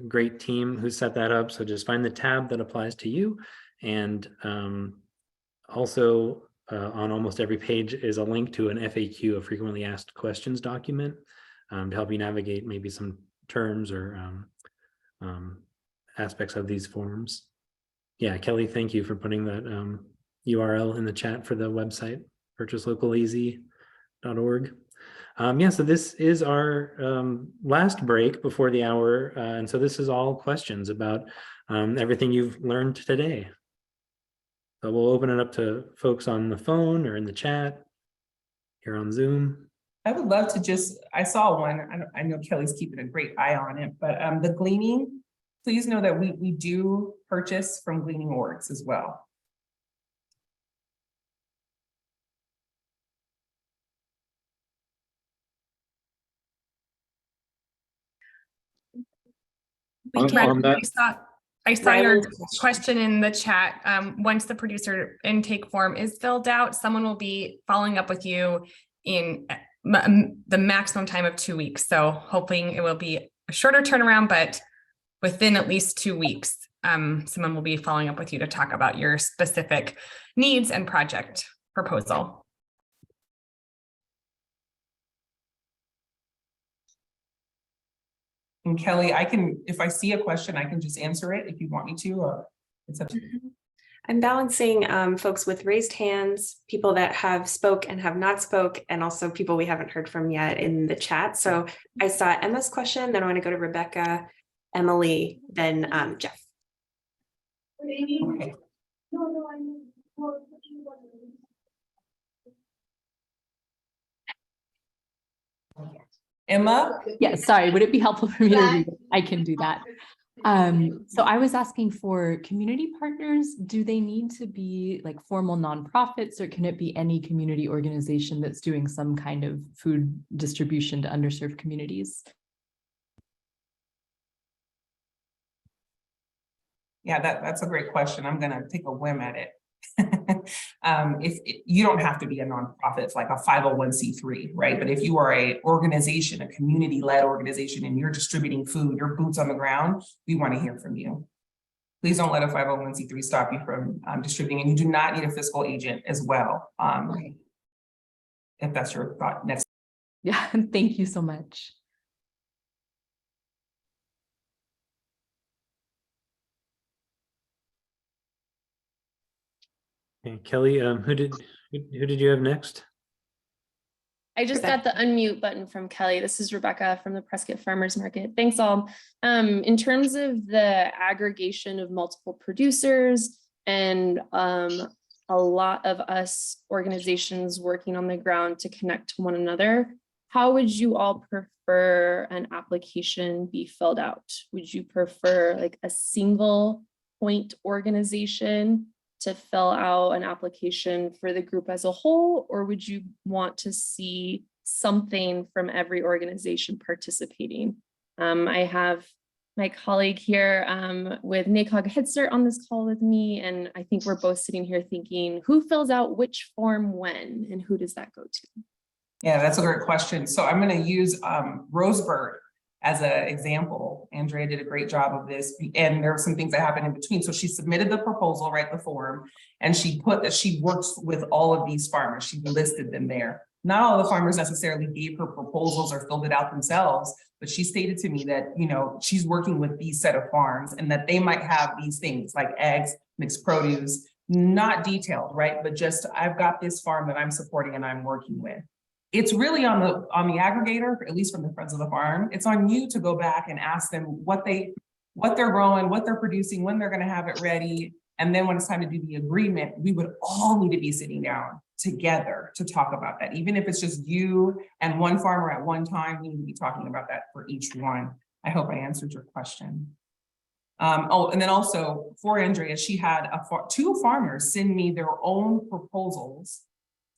great team who set that up. So just find the tab that applies to you. And also on almost every page is a link to an FAQ, a frequently asked questions document, to help you navigate maybe some terms or aspects of these forms. Yeah, Kelly, thank you for putting that URL in the chat for the website, purchaselocalaz.org. So this is our last break before the hour. And so this is all questions about everything you've learned today. So we'll open it up to folks on the phone or in the chat here on Zoom. I would love to I saw one, I know Kelly's keeping a great eye on it, but the gleaning, please know that we do purchase from gleaning orgs as well. I saw your question in the chat. Once the producer intake form is filled out, someone will be following up with you in the maximum time of 2 weeks. So hoping it will be a shorter turnaround, but within at least 2 weeks. someone will be following up with you to talk about your specific needs and project proposal. And Kelly, I can, if I see a question, I can just answer it if you want me to, or it's up to you. I'm balancing folks with raised hands, people that have spoke and have not spoke, and also people we haven't heard from yet in the chat. So I saw Emma's question, then I want to go to Rebecca, Emily, then Jeff. Okay. Emma? Yes, sorry, would it be helpful for me to read it? I can do that. So I was asking for community partners, do they need to be like formal nonprofits, or can it be any community organization that's doing some kind of food distribution to underserved communities? Yeah, that's a great question. I'm gonna take a whim at it. You don't have to be a nonprofit, it's like a 501c3, right? But if you are a organization, a community-led organization, and you're distributing food, your boots on the ground, we want to hear from you. Please don't let a 501c3 stop you from distributing, and you do not need a fiscal agent as well. If that's your thought next. Yeah, thank you so much. Okay, Kelly, who did you have next? I just got the unmute button from Kelly. This is Rebecca from the Prescott Farmers Market. Thanks all. In terms of the aggregation of multiple producers and a lot of us organizations working on the ground to connect to one another, how would you all prefer an application be filled out? Would you prefer like a single point organization to fill out an application for the group as a whole, or would you want to see something from every organization participating? I have my colleague here with NACOG Head Start on this call with me, and I think we're both sitting here thinking, who fills out which form when, and who does that go to? Yeah, that's a great question. So I'm going to use Rosebird as an example. Andrea did a great job of this, and there were some things that happened in between. So she submitted the proposal, right, the form, and she put that she works with all of these farmers. She listed them there. Not all the farmers necessarily gave her proposals or filled it out themselves, but she stated to me that, you know, she's working with these set of farms and that they might have these things like eggs, mixed produce, not detailed, right? But just, I've got this farm that I'm supporting and I'm working with. It's really on the aggregator, at least from the Friends of the Farm. It's on you to go back and ask them what they're growing, what they're producing, when they're going to have it ready. And then when it's time to do the agreement, we would all need to be sitting down together to talk about that. Even if it's just you and one farmer at one time, we need to be talking about that for each one. I hope I answered your question. And then also for Andrea, she had two farmers send me their own proposals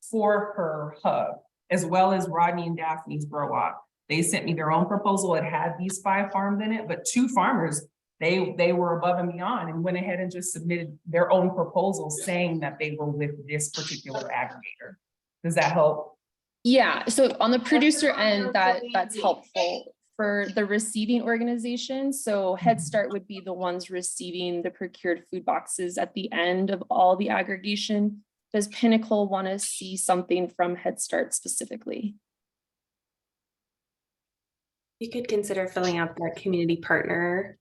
for her hub, as well as Rodney and Daphne's Grow Up. They sent me their own proposal. It had these 5 farms in it, but 2 farmers, they were above and beyond and went ahead and just submitted their own proposals saying that they were with this particular aggregator. Does that help? Yeah, so on the producer end, that's helpful. For the receiving organization, so Head Start would be the ones receiving the procured food boxes at the end of all the aggregation. Does Pinnacle want to see something from Head Start specifically? You could consider filling out the community partner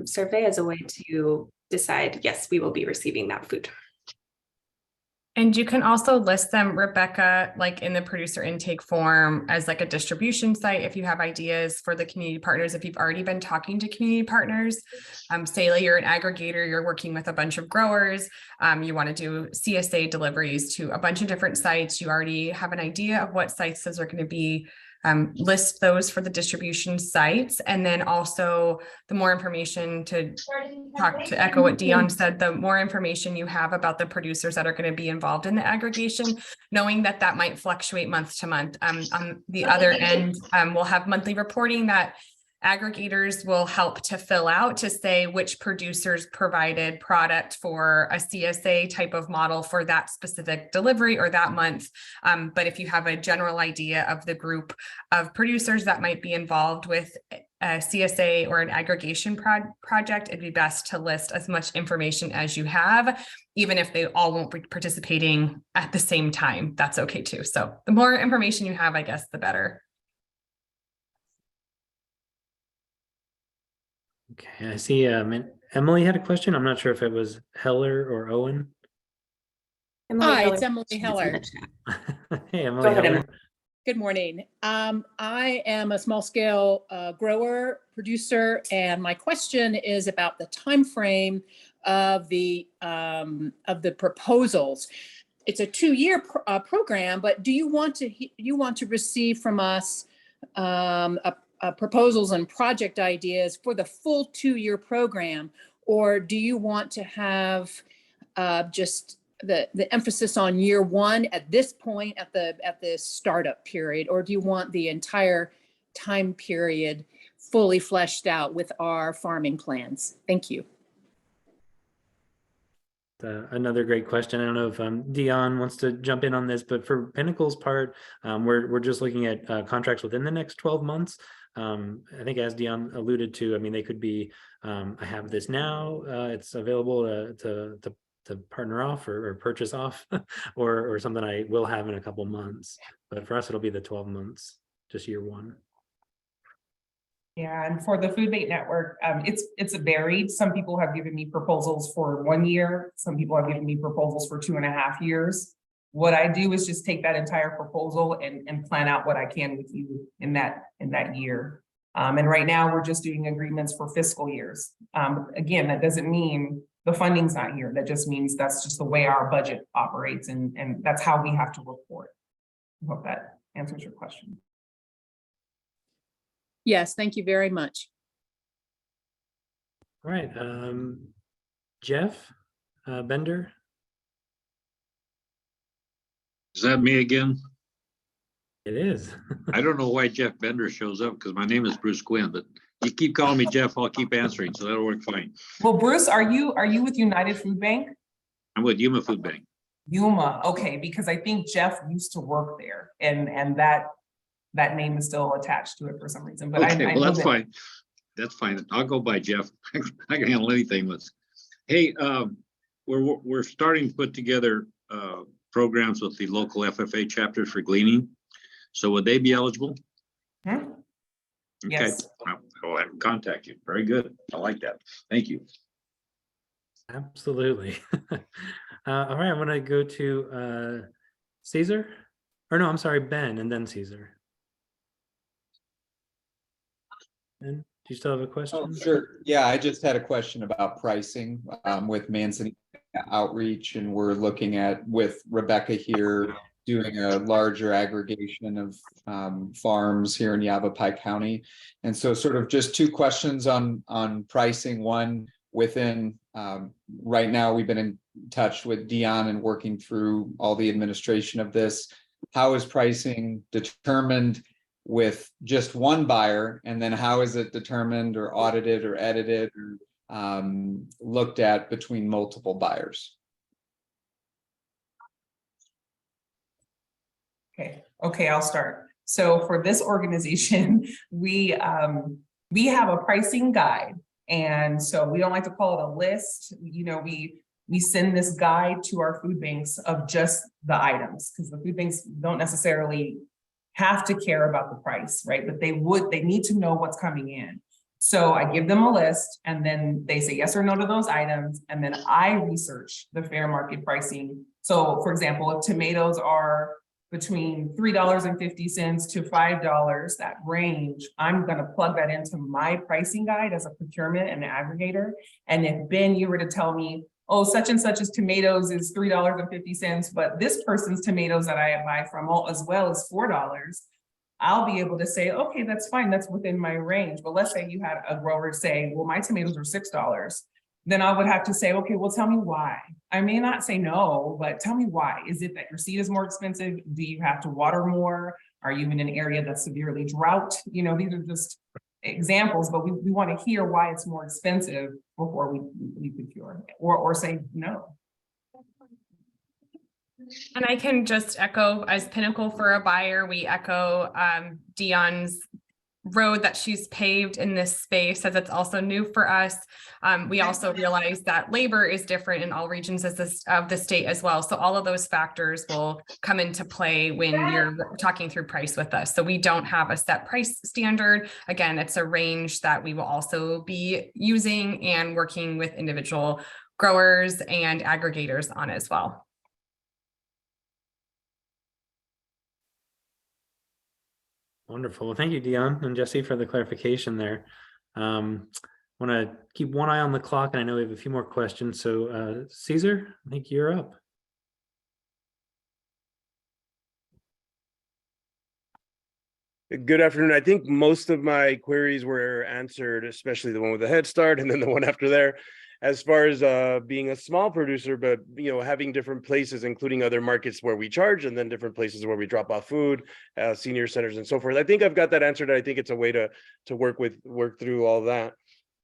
survey as a way to decide, yes, we will be receiving that food. And you can also list them, Rebecca, like in the producer intake form as like a distribution site if you have ideas for the community partners. If you've already been talking to community partners, say like you're an aggregator, you're working with a bunch of growers, you want to do CSA deliveries to a bunch of different sites, you already have an idea of what sites those are going to be. List those for the distribution sites. And then also the more information to echo what Dion said, the more information you have about the producers that are going to be involved in the aggregation, knowing that that might fluctuate month to month. On the other end, we'll have monthly reporting that aggregators will help to fill out to say which producers provided product for a CSA type of model for that specific delivery or that month. But if you have a general idea of the group of producers that might be involved with a CSA or an aggregation project, it'd be best to list as much information as you have, even if they all won't be participating at the same time. That's okay too. So the more information you have, I guess, the better. Okay, I see Emily had a question. I'm not sure if it was Heller or Owen. Emily Hi, it's Emily Heller. Hey, Emily Go ahead, Heller. Emily. Good morning. I am a small scale grower, producer, and my question is about the time frame of the proposals. It's a 2-year program, but do you want to receive from us proposals and project ideas for the full 2-year program, or do you want to have just the emphasis on year 1 at this point at the startup period, or do you want the entire time period fully fleshed out with our farming plans? Thank you. Another great question. I don't know if Dion wants to jump in on this, but for Pinnacle's part, we're just looking at contracts within the next 12 months. I think as Dion alluded to, I mean, they could be, I have this now, it's available to partner off or purchase off or something I will have in a couple months. But for us, it'll be the 12 months, just year 1. Yeah, and for the food bank network, it's varied. Some people have given me proposals for 1 year. Some people have given me proposals for 2.5 years. What I do is just take that entire proposal and plan out what I can with you in that year. And right now we're just doing agreements for fiscal years. Again, that doesn't mean the funding's not here. That just means that's just the way our budget operates, and that's how we have to report. I hope that answers your question. Yes, thank you very much. All right, Jeff Bender. Is that me again? It is. I don't know why Jeff Bender shows up because my name is Bruce Quinn, but you keep calling me Jeff, I'll keep answering, so that'll work fine. Well, Bruce, are you with United Food Bank? I'm with Yuma Food Bank. Yuma, okay, because I think Jeff used to work there, and that name is still attached to it for some reason. But Okay, I well, know that's fine. That's fine. I'll go by Jeff. I can handle anything with. Hey, we're starting to put together programs with the local FFA chapters for gleaning. So would they be eligible? Hmm? Okay, Yes. I'll have them contact you. Very good. I like that. Thank you. Absolutely. All right, I'm gonna go to Caesar, or no, I'm sorry, Ben, and then Caesar. Ben, do you still have a question? Oh, sure. Yeah, I just had a question about pricing with Manzanita Outreach, and we're looking at, with Rebecca here, doing a larger aggregation of farms here in Yavapai County. And so sort of just 2 questions on pricing. One, within right now, we've been in touch with Dion and working through all the administration of this. How is pricing determined with just one buyer, and then how is it determined or audited or edited or looked at between multiple buyers? Okay, I'll start. So for this organization, we have a pricing guide, and so we don't like to call it a list. You know, we send this guide to our food banks of just the items, because the food banks don't necessarily have to care about the price, right? But they need to know what's coming in. So I give them a list, and then they say yes or no to those items, and then I research the fair market pricing. So for example, if tomatoes are between $3.50 to $5, that range, I'm going to plug that into my pricing guide as a procurement and aggregator. And if Ben, you were to tell me, oh, such and such's tomatoes is $3.50, but this person's tomatoes that I buy from as well is $4, I'll be able to say, okay, that's fine, that's within my range. But let's say you had a grower say, well, my tomatoes are $6. Then I would have to say, okay, well, tell me why. I may not say no, but tell me why. Is it that your seed is more expensive? Do you have to water more? Are you in an area that's severely drought? You know, these are just examples, but we want to hear why it's more expensive before we procure or say no. And I can just echo, as Pinnacle for a buyer, we echo Dion's road that she's paved in this space, as it's also new for us. We also realize that labor is different in all regions of the state as well. So all of those factors will come into play when you're talking through price with us. So we don't have a set price standard. Again, it's a range that we will also be using and working with individual growers and aggregators on as well. Wonderful. Well, thank you, Dion and Jesse, for the clarification there. Want to keep one eye on the clock, and I know we have a few more questions. So Caesar, I think you're up. Good afternoon. I think most of my queries were answered, especially the one with the head start and then the one after there. As far as being a small producer, but having different places, including other markets where we charge, and then different places where we drop off food, senior centers, and so forth. I think I've got that answered. I think it's a way to work through all that.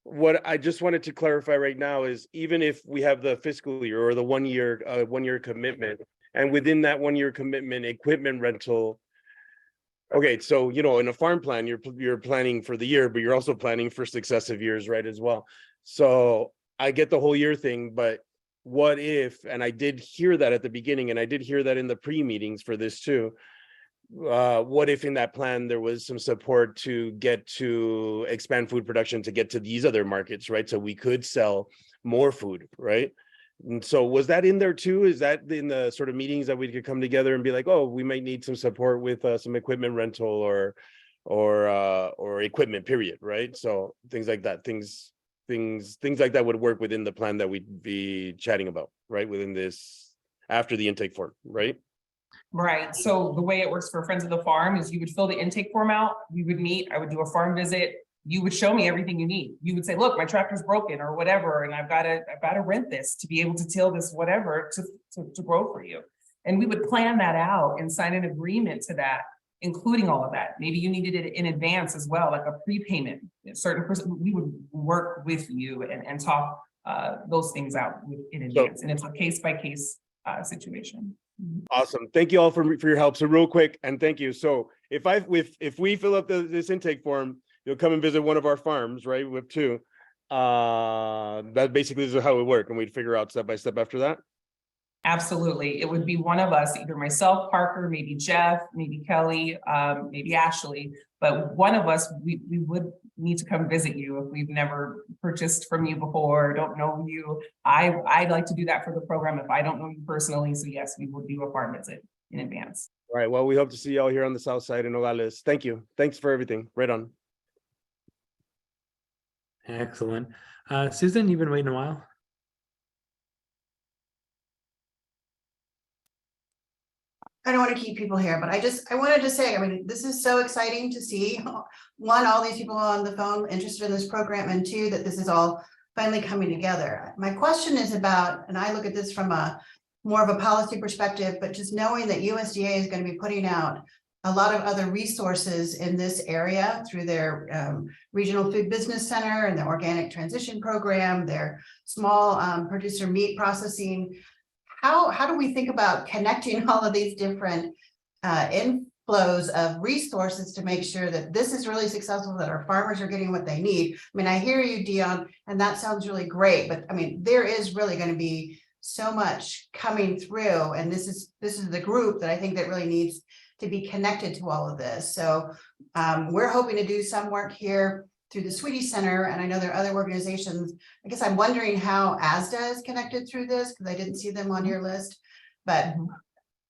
What I just wanted to clarify right now is, even if we have the fiscal year or the 1 year commitment, and within that 1 year commitment, equipment rental. Okay, so in a farm plan, you're planning for the year, but you're also planning for successive years, right, as well. So I get the whole year thing, but what if, and I did hear that at the beginning, and I did hear that in the pre-meetings for this too, what if in that plan there was some support to get to expand food production to get to these other markets, right? So we could sell more food, right? And so was that in there too? Is that in the sort of meetings that we could come together and be like, oh, we might need some support with some equipment rental or equipment, period, right? So things like that, things like that would work within the plan that we'd be chatting about, right? Within this, after the intake form, right? Right. So the way it works for Friends of the Farm is you would fill the intake form out, we would meet, I would do a farm visit. You would show me everything you need. You would say, look, my tractor's broken or whatever, and I've got to rent this to be able to till this, whatever, to grow for you. And we would plan that out and sign an agreement to that, including all of that. Maybe you needed it in advance as well, like a prepayment. A certain person, we would work with you and talk those things out in advance. And it's a case-by-case situation. Awesome. Thank you all for your help. So real quick, and thank you. So if we fill up this intake form, you'll come and visit one of our farms, right? We have two. That basically is how it would work, and we'd figure out step by step after that. Absolutely. It would be one of us, either myself, Parker, maybe Jeff, maybe Kelly, maybe Ashley, but one of us, we would need to come visit you if we've never purchased from you before, don't know you. I'd like to do that for the program if I don't know you personally. So yes, we will do a farm visit in advance. All right. Well, we hope to see y'all here on the south side in Nogales. Thank you. Thanks for everything. Right on. Excellent. Susan, you've been waiting a while. I don't want to keep people here, but I wanted to say, I mean, this is so exciting to see, one, all these people on the phone interested in this program, and two, that this is all finally coming together. My question is about, and I look at this from more of a policy perspective, but just knowing that USDA is going to be putting out a lot of other resources in this area through their regional food business center and the organic transition program, their small producer meat processing. How do we think about connecting all of these different inflows of resources to make sure that this is really successful, that our farmers are getting what they need? I mean, I hear you, Dion, and that sounds really great, but I mean, there is really going to be so much coming through, and this is the group that I think that really needs to be connected to all of this. So we're hoping to do some work here through the Sweetie Center, and I know there are other organizations. I guess I'm wondering how ASDA is connected through this, because I didn't see them on your list. But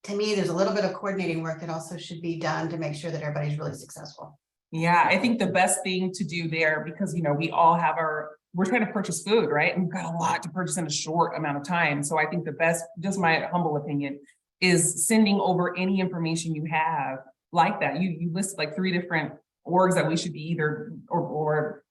to me, there's a little bit of coordinating work that also should be done to make sure that everybody's really successful. Yeah, I think the best thing to do there, because we all have we're trying to purchase food, right? And we've got a lot to purchase in a short amount of time. So I think the best, just my humble opinion, is sending over any information you have like that. You list like 3 different orgs that we should be either, or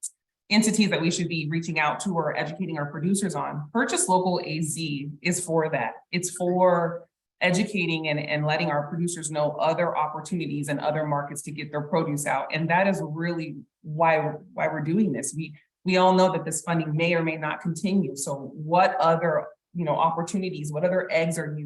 entities that we should be reaching out to or educating our producers on. Purchase Local AZ is for that. It's for educating and letting our producers know other opportunities and other markets to get their produce out. And that is really why we're doing this. We all know that this funding may or may not continue. So what other opportunities? What other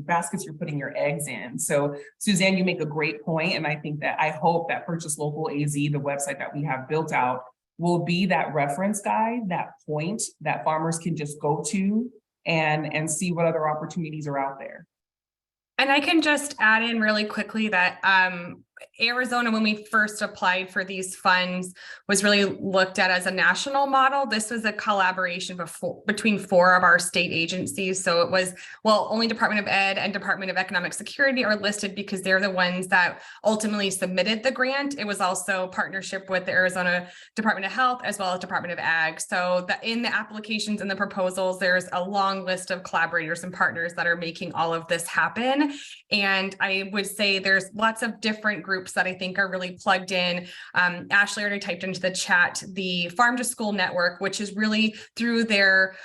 baskets you're putting your eggs in? So Suzanne, you make a great point. And I hope that Purchase Local AZ, the website that we have built out, will be that reference guide, that point that farmers can just go to and see what other opportunities are out there. And I can just add in really quickly that Arizona, when we first applied for these funds, was really looked at as a national model. This was a collaboration between 4 of our state agencies. So it was, only Department of Ed and Department of Economic Security are listed because they're the ones that ultimately submitted the grant. It was also partnership with the Arizona Department of Health as well as Department of Ag. So in the applications and the proposals, there's a long list of collaborators and partners that are making all of this happen. And I would say there's lots of different groups that I think are really plugged in. Ashley already typed into the chat the Farm to School Network, which is really through their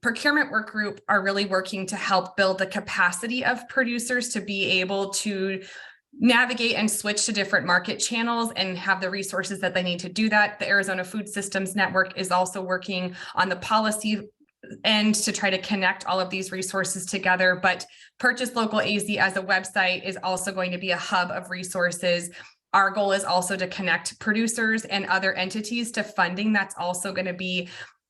procurement work group, are really working to help build the capacity of producers to be able to navigate and switch to different market channels and have the resources that they need to do that. The Arizona Food Systems Network is also working on the policy and to try to connect all of these resources together. But Purchase Local AZ as a website is also going to be a hub of resources. Our goal is also to connect producers and other entities to funding that's also going to be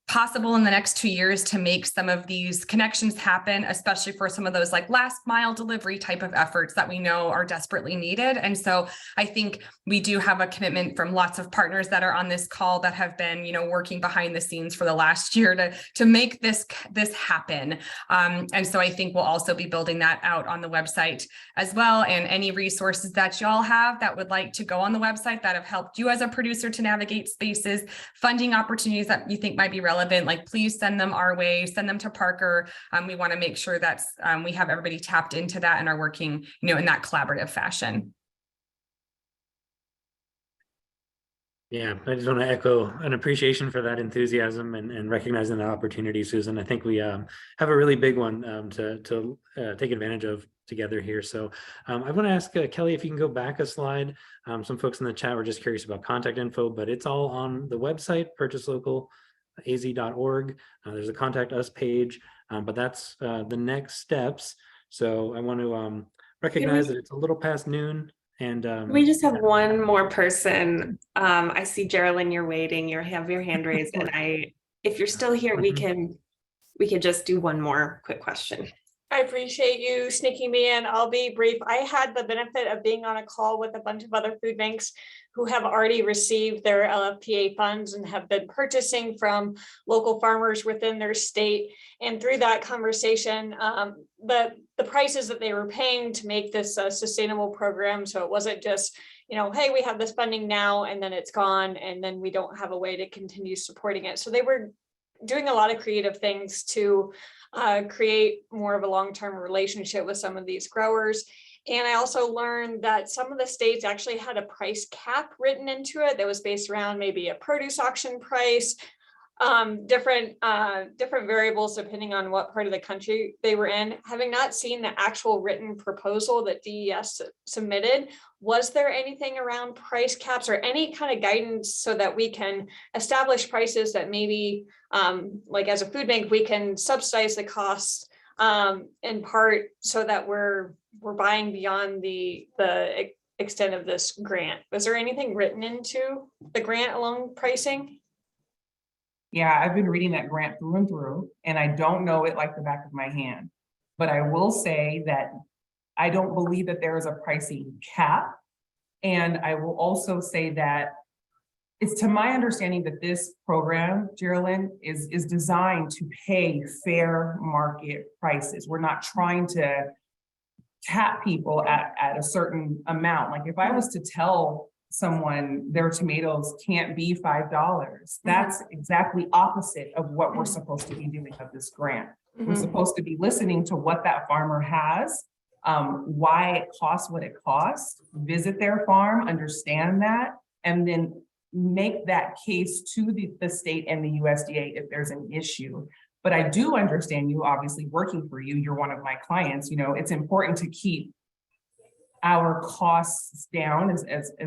possible in the next 2 years to make some of these connections happen, especially for some of those like last mile delivery type of efforts that we know are desperately needed. And so I think we do have a commitment from lots of partners that are on this call that have been, working behind the scenes for the last year to make this happen. And so I think we'll also be building that out on the website as well. And any resources that y'all have that would like to go on the website that have helped you as a producer to navigate spaces, funding opportunities that you think might be relevant, please send them our way, send them to Parker. We want to make sure that we have everybody tapped into that and are working, in that collaborative fashion. Yeah, I just want to echo an appreciation for that enthusiasm and recognizing the opportunity, Susan. I think we have a really big one to take advantage of together here. So I want to ask Kelly if you can go back a slide. Some folks in the chat were just curious about contact info, but it's all on the website, purchaselocalaz.org. There's a contact us page, but that's the next steps. So I want to recognize that it's a little past noon. And we just have one more person. I see Geraldine, you're waiting. You have your hand raised, and if you're still here, we could just do one more quick question. I appreciate you sneaking me in. I'll be brief. I had the benefit of being on a call with a bunch of other food banks who have already received their LFPA funds and have been purchasing from local farmers within their state. And through that conversation, the prices that they were paying to make this a sustainable program. So it wasn't just, hey, we have this funding now and then it's gone and then we don't have a way to continue supporting it. So they were doing a lot of creative things to create more of a long-term relationship with some of these growers. And I also learned that some of the states actually had a price cap written into it that was based around maybe a produce auction price, different variables depending on what part of the country they were in. Having not seen the actual written proposal that DES submitted, was there anything around price caps or any kind of guidance so that we can establish prices that maybe like as a food bank, we can subsidize the costs in part so that we're buying beyond the extent of this grant? Was there anything written into the grant along pricing? Yeah, I've been reading that grant through and through, and I don't know it like the back of my hand. But I will say that I don't believe that there is a pricing cap. And I will also say that it's to my understanding that this program, Geraldine, is designed to pay fair market prices. We're not trying to cap people at a certain amount. Like if I was to tell someone their tomatoes can't be $5, that's exactly opposite of what we're supposed to be doing with this grant. We're supposed to be listening to what that farmer has, why it costs what it costs, visit their farm, understand that, and then make that case to the state and the USDA if there's an issue. But I do understand you, obviously working for you, you're one of my clients, it's important to keep our costs down as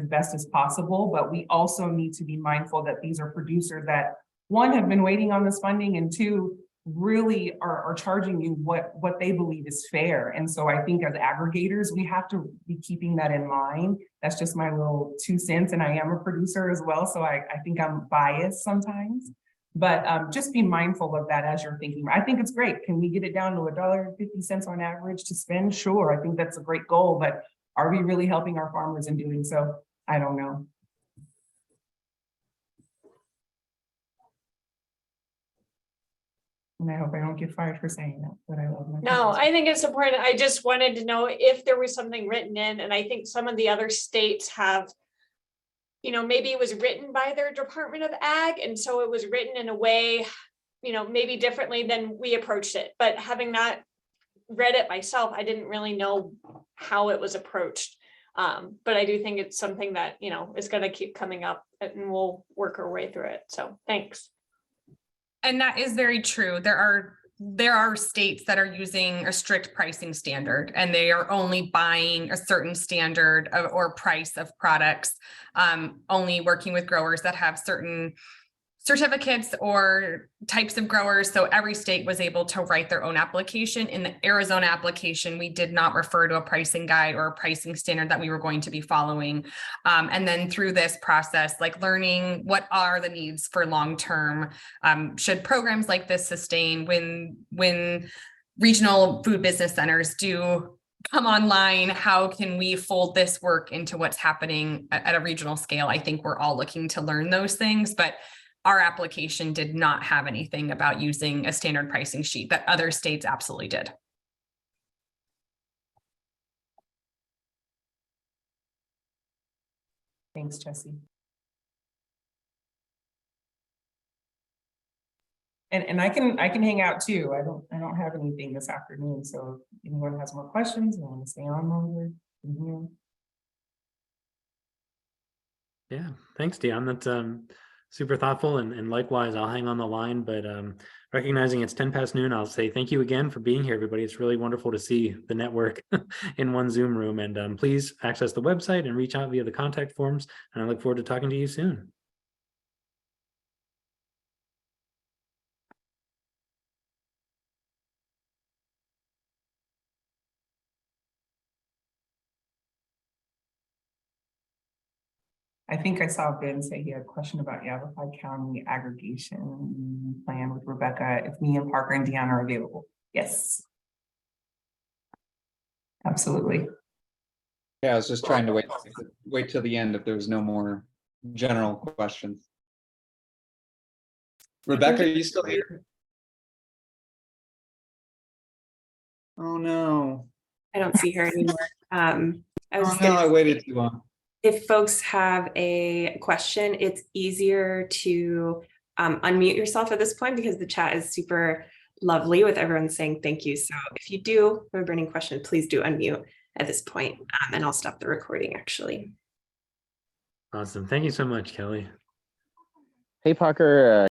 best as possible, but we also need to be mindful that these are producers that, one, have been waiting on this funding, and two, really are charging you what they believe is fair. And so I think as aggregators, we have to be keeping that in mind. That's just my little 2 cents, and I am a producer as well, so I think I'm biased sometimes. But just be mindful of that as you're thinking. I think it's great. Can we get it down to $1.50 on average to spend? Sure, I think that's a great goal, but are we really helping our farmers in doing so? I don't know. And I hope I don't get fired for saying that, but I love my. No, I think it's important. I just wanted to know if there was something written in, and I think some of the other states have, you know, maybe it was written by their Department of Ag, and so it was written in a way, you know, maybe differently than we approached it. But having not read it myself, I didn't really know how it was approached. But I do think it's something that, you know, is going to keep coming up, and we'll work our way through it. So thanks. And that is very true. There are states that are using a strict pricing standard, and they are only buying a certain standard or price of products, only working with growers that have certain certificates or types of growers. So every state was able to write their own application. In the Arizona application, we did not refer to a pricing guide or a pricing standard that we were going to be following. And then through this process, like learning what are the needs for long-term, should programs like this sustain when regional food business centers do come online, how can we fold this work into what's happening at a regional scale? I think we're all looking to learn those things, but our application did not have anything about using a standard pricing sheet that other states absolutely did. Thanks, Jesse. And I can hang out too. I don't have anything this afternoon. So if anyone has more questions, I want to stay on longer. Yeah, thanks, Dion. That's super thoughtful, and likewise, I'll hang on the line, but recognizing it's 10 past noon, I'll say thank you again for being here, everybody. It's really wonderful to see the network in one Zoom room, and please access the website and reach out via the contact forms, and I look forward to talking to you soon. I think I saw Ben say he had a question about Yavapai County aggregation plan with Rebecca. If me and Parker and Deanna are available. Yes. Absolutely. Yeah, I was just trying to wait till the end if there was no more general questions. Rebecca, are you still here? Oh no. I don't see her anymore. I waited too long. If folks have a question, it's easier to unmute yourself at this point because the chat is super lovely with everyone saying thank you. So if you do have a burning question, please do unmute at this point, and I'll stop the recording actually. Awesome. Thank you so much, Kelly. Hey, Parker.